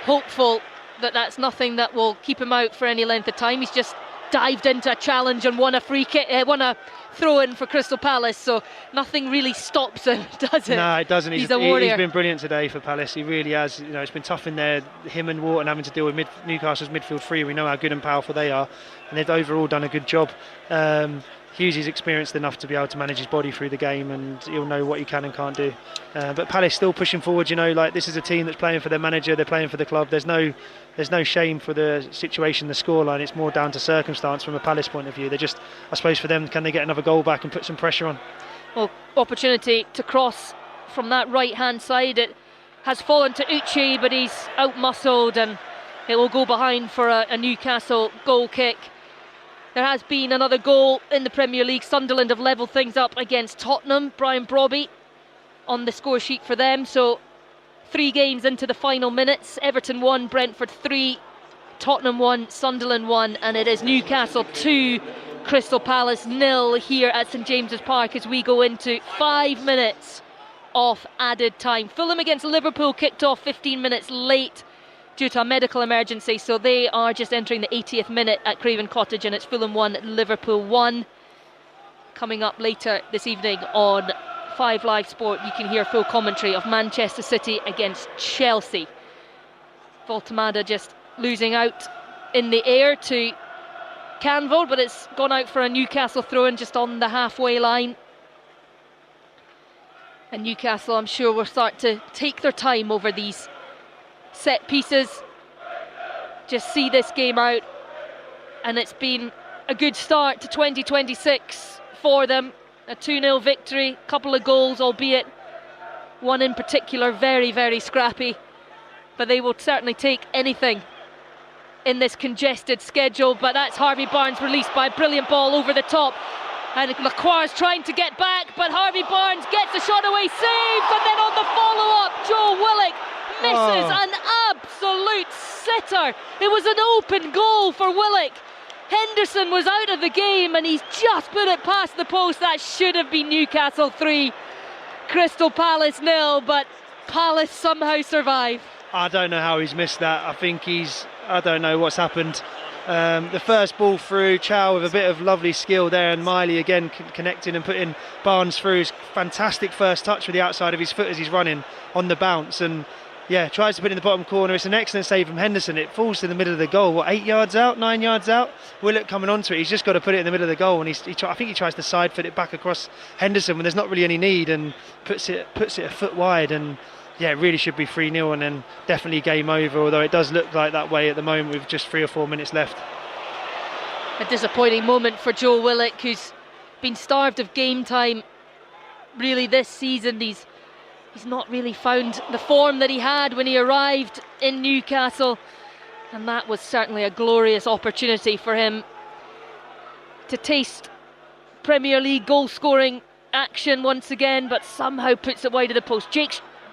hopeful that that's nothing that will keep him out for any length of time. He's just dived into a challenge and won a free kick, won a throw-in for Crystal Palace, so nothing really stops him, does it? No, it doesn't. He's a warrior. He's been brilliant today for Palace. He really has. It's been tough in there. Him and Wharton having to deal with Newcastle's midfield three. We know how good and powerful they are, and they've overall done a good job. Hughes is experienced enough to be able to manage his body through the game, and he'll know what he can and can't do. But Palace still pushing forward. This is a team that's playing for their manager. They're playing for the club. There's no shame for the situation, the scoreline. It's more down to circumstance from a Palace point of view. They're just, I suppose, for them, can they get another goal back and put some pressure on? Well, opportunity to cross from that right-hand side. It has fallen to Uche, but he's out-muscled, and it will go behind for a Newcastle goal kick. There has been another goal in the Premier League. Sunderland have levelled things up against Tottenham. Brian Brobby on the score sheet for them. So 3 games into the final minutes. Everton 1, Brentford 3, Tottenham 1, Sunderland 1, and it is Newcastle 2, Crystal Palace 0 here at St James's Park as we go into 5 minutes of added time. Fulham against Liverpool kicked off 15 minutes late due to a medical emergency, so they are just entering the 80th minute at Craven Cottage, and it's Fulham 1, Liverpool 1. Coming up later this evening on 5 Live Sport, you can hear full commentary of Manchester City against Chelsea. Voltemada just losing out in the air to Canville, but it's gone out for a Newcastle throw-in just on the halfway line. And Newcastle, I'm sure, will start to take their time over these set pieces, just see this game out, and it's been a good start to 2026 for them. A 2-0 victory, couple of goals, albeit one in particular very, very scrappy, but they will certainly take anything in this congested schedule. But that's Harvey Barnes released by a brilliant ball over the top, and Lacroix's trying to get back, but Harvey Barnes gets the shot away, saved, and then on the follow-up, Joe Willock misses an absolute sitter. It was an open goal for Willock. Henderson was out of the game, and he's just put it past the post. That should have been Newcastle 3, Crystal Palace 0, but Palace somehow survive. I don't know how he's missed that. I don't know what's happened. The first ball through, Chow with a bit of lovely skill there, and Miley again connecting and putting Barnes through. His fantastic first touch with the outside of his foot as he's running on the bounce, and yeah, tries to put it in the bottom corner. It's an excellent save from Henderson. It falls to the middle of the goal. 8 yards out, 9 yards out? Willock coming onto it. He's just got to put it in the middle of the goal, and I think he tries to side foot it back across Henderson when there's not really any need, and puts it a foot wide. And yeah, it really should be 3-0 and then definitely game over, although it does look like that way at the moment with just 3 or 4 minutes left. A disappointing moment for Joe Willock, who's been starved of game time really this season. He's not really found the form that he had when he arrived in Newcastle, and that was certainly a glorious opportunity for him to taste Premier League goal scoring action once again, but somehow puts it wide of the post.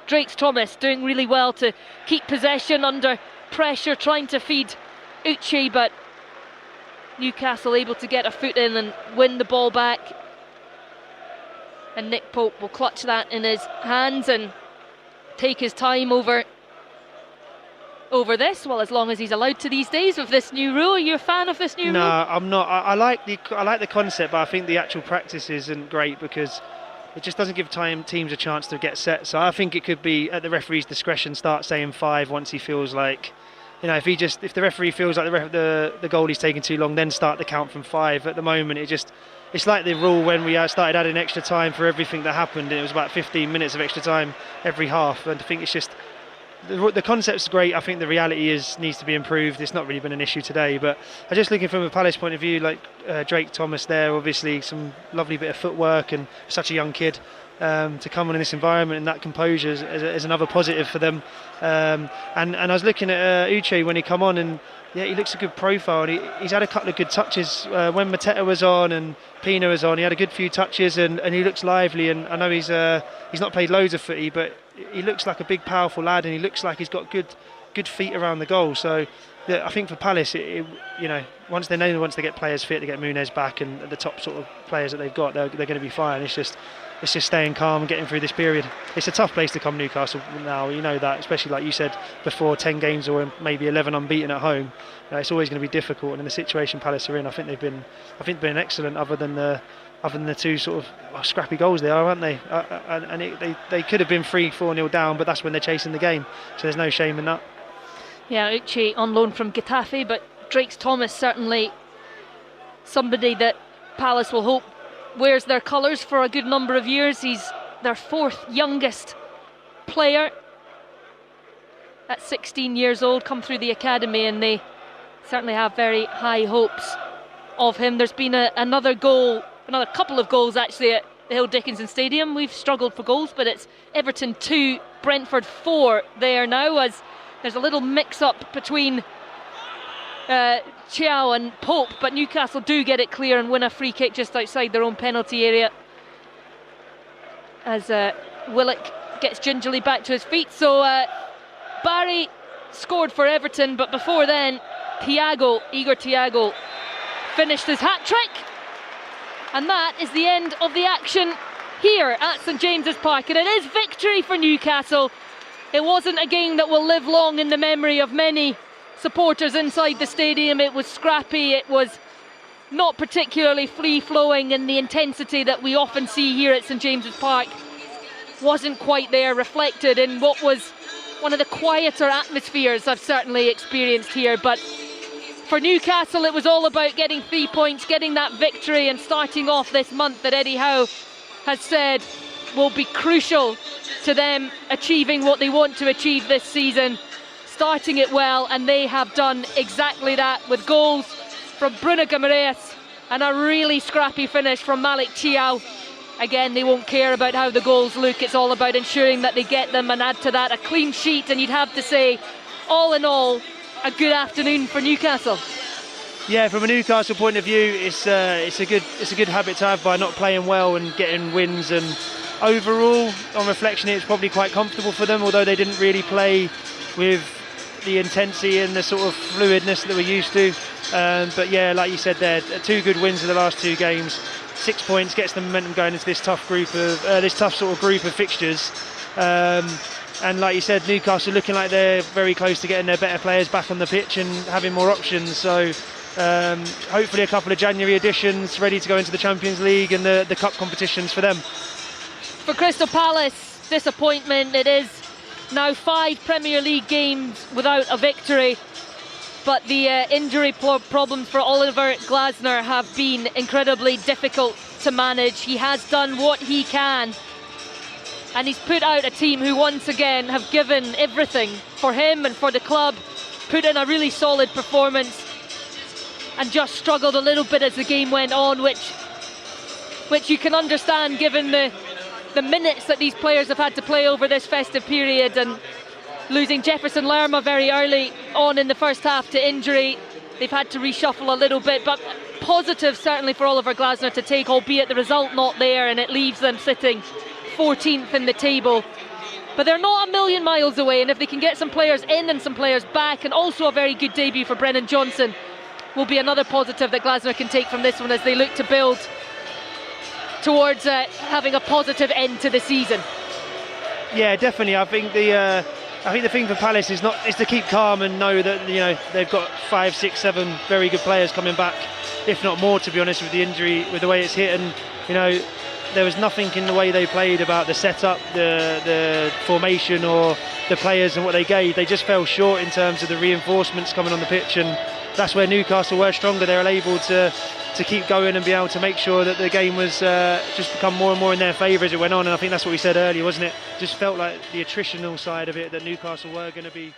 Drake's Thomas doing really well to keep possession under pressure, trying to feed Uche, but Newcastle able to get a foot in and win the ball back. And Nick Pope will clutch that in his hands and take his time over this, well, as long as he's allowed to these days with this new rule. Are you a fan of this new rule? No, I'm not. I like the concept, but I think the actual practice isn't great because it just doesn't give teams a chance to get set. So I think it could be at the referee's discretion, start saying 5 once he feels like, if the referee feels like the goalie's taking too long, then start the count from 5. At the moment, it's like the rule when we started adding extra time for everything that happened, and it was about 15 minutes of extra time every half. And I think it's just the concept's great. I think the reality needs to be improved. It's not really been an issue today, but I'm just looking from a Palace point of view, like Drake Thomas there, obviously some lovely bit of footwork, and such a young kid to come on in this environment and that composure is another positive for them. And I was looking at Uche when he come on, and yeah, he looks a good profile. And he's had a couple of good touches when Mateta was on and Pina was on. He had a good few touches, and he looks lively. And I know he's not played loads of footy, but he looks like a big, powerful lad, and he looks like he's got good feet around the goal. So I think for Palace, once they get players fit, to get Muniz back and the top sort of players that they've got, they're going to be fine. It's just staying calm and getting through this period. It's a tough place to come, Newcastle, now, you know that, especially like you said before, 10 games or maybe 11 unbeaten at home. It's always going to be difficult, and in the situation Palace are in, I think they've been excellent, other than the 2 sort of scrappy goals they are, aren't they? And they could have been 3-4-0 down, but that's when they're chasing the game, so there's no shame in that. Yeah, Uche on loan from Getafe, but Drake's Thomas certainly somebody that Palace will hope wears their colours for a good number of years. He's their 4th youngest player at 16 years old, come through the academy, and they certainly have very high hopes of him. There's been another couple of goals actually at the Hill Dickinson Stadium. We've struggled for goals, but it's Everton 2, Brentford 4 there now, as there's a little mix-up between Chiao and Pope, but Newcastle do get it clear and win a free kick just outside their own penalty area as Willock gets gingerly back to his feet. So Barry scored for Everton, but before then Igor Thiago finished his hat-trick, and that is the end of the action here at St James's Park, and it is victory for Newcastle. It wasn't a game that will live long in the memory of many supporters inside the stadium. It was scrappy, it was not particularly free-flowing, and the intensity that we often see here at St James's Park wasn't quite there, reflected in what was one of the quieter atmospheres I've certainly experienced here. But for Newcastle, it was all about getting 3 points, getting that victory, and starting off this month that Eddie Howe has said will be crucial to them achieving what they want to achieve this season. Starting it well, and they have done exactly that, with goals from Bruno Guimaraes and a really scrappy finish from Malik Thiaw. Again, they won't care about how the goals look. It's all about ensuring that they get them, and add to that a clean sheet. And you'd have to say, all in all, a good afternoon for Newcastle. Yeah, from a Newcastle point of view, it's a good habit to have by not playing well and getting wins. And overall, on reflection, it's probably quite comfortable for them, although they didn't really play with the intensity and the sort of fluidness that we're used to. But yeah, like you said there, 2 good wins in the last 2 games. 6 points gets the momentum going into this tough sort of group of fixtures. And like you said, Newcastle looking like they're very close to getting their better players back on the pitch and having more options. So Hopefully a couple of January additions ready to go into the Champions League and the cup competitions for them. For Crystal Palace, disappointment. It is now 5 Premier League games without a victory, but the injury problems for Oliver Glasner have been incredibly difficult to manage. He has done what he can, and he's put out a team who once again have given everything for him and for the club, put in a really solid performance, and just struggled a little bit as the game went on, which you can understand given the minutes that these players have had to play over this festive period, and losing Jefferson Lerma very early on in the first half to injury. They've had to reshuffle a little bit, but positive certainly for Oliver Glasner to take, albeit the result not there, and it leaves them sitting 14th in the table. But they're not a million miles away, and if they can get some players in and some players back, and also a very good debut for Brennan Johnson, will be another positive that Glasner can take from this one as they look to build towards having a positive end to the season. Yeah, definitely. I think the thing for Palace is to keep calm and know that they've got 5, 6, 7 very good players coming back, if not more, to be honest, with the injury, with the way it's hit. And there was nothing in the way they played about the setup, the formation, or the players and what they gave. They just fell short in terms of the reinforcements coming on the pitch, and that's where Newcastle were stronger. They were able to keep going and be able to make sure that the game was just become more and more in their favour as it went on. And I think that's what we said earlier, wasn't it? Just felt like the attritional side of it, that Newcastle were going to be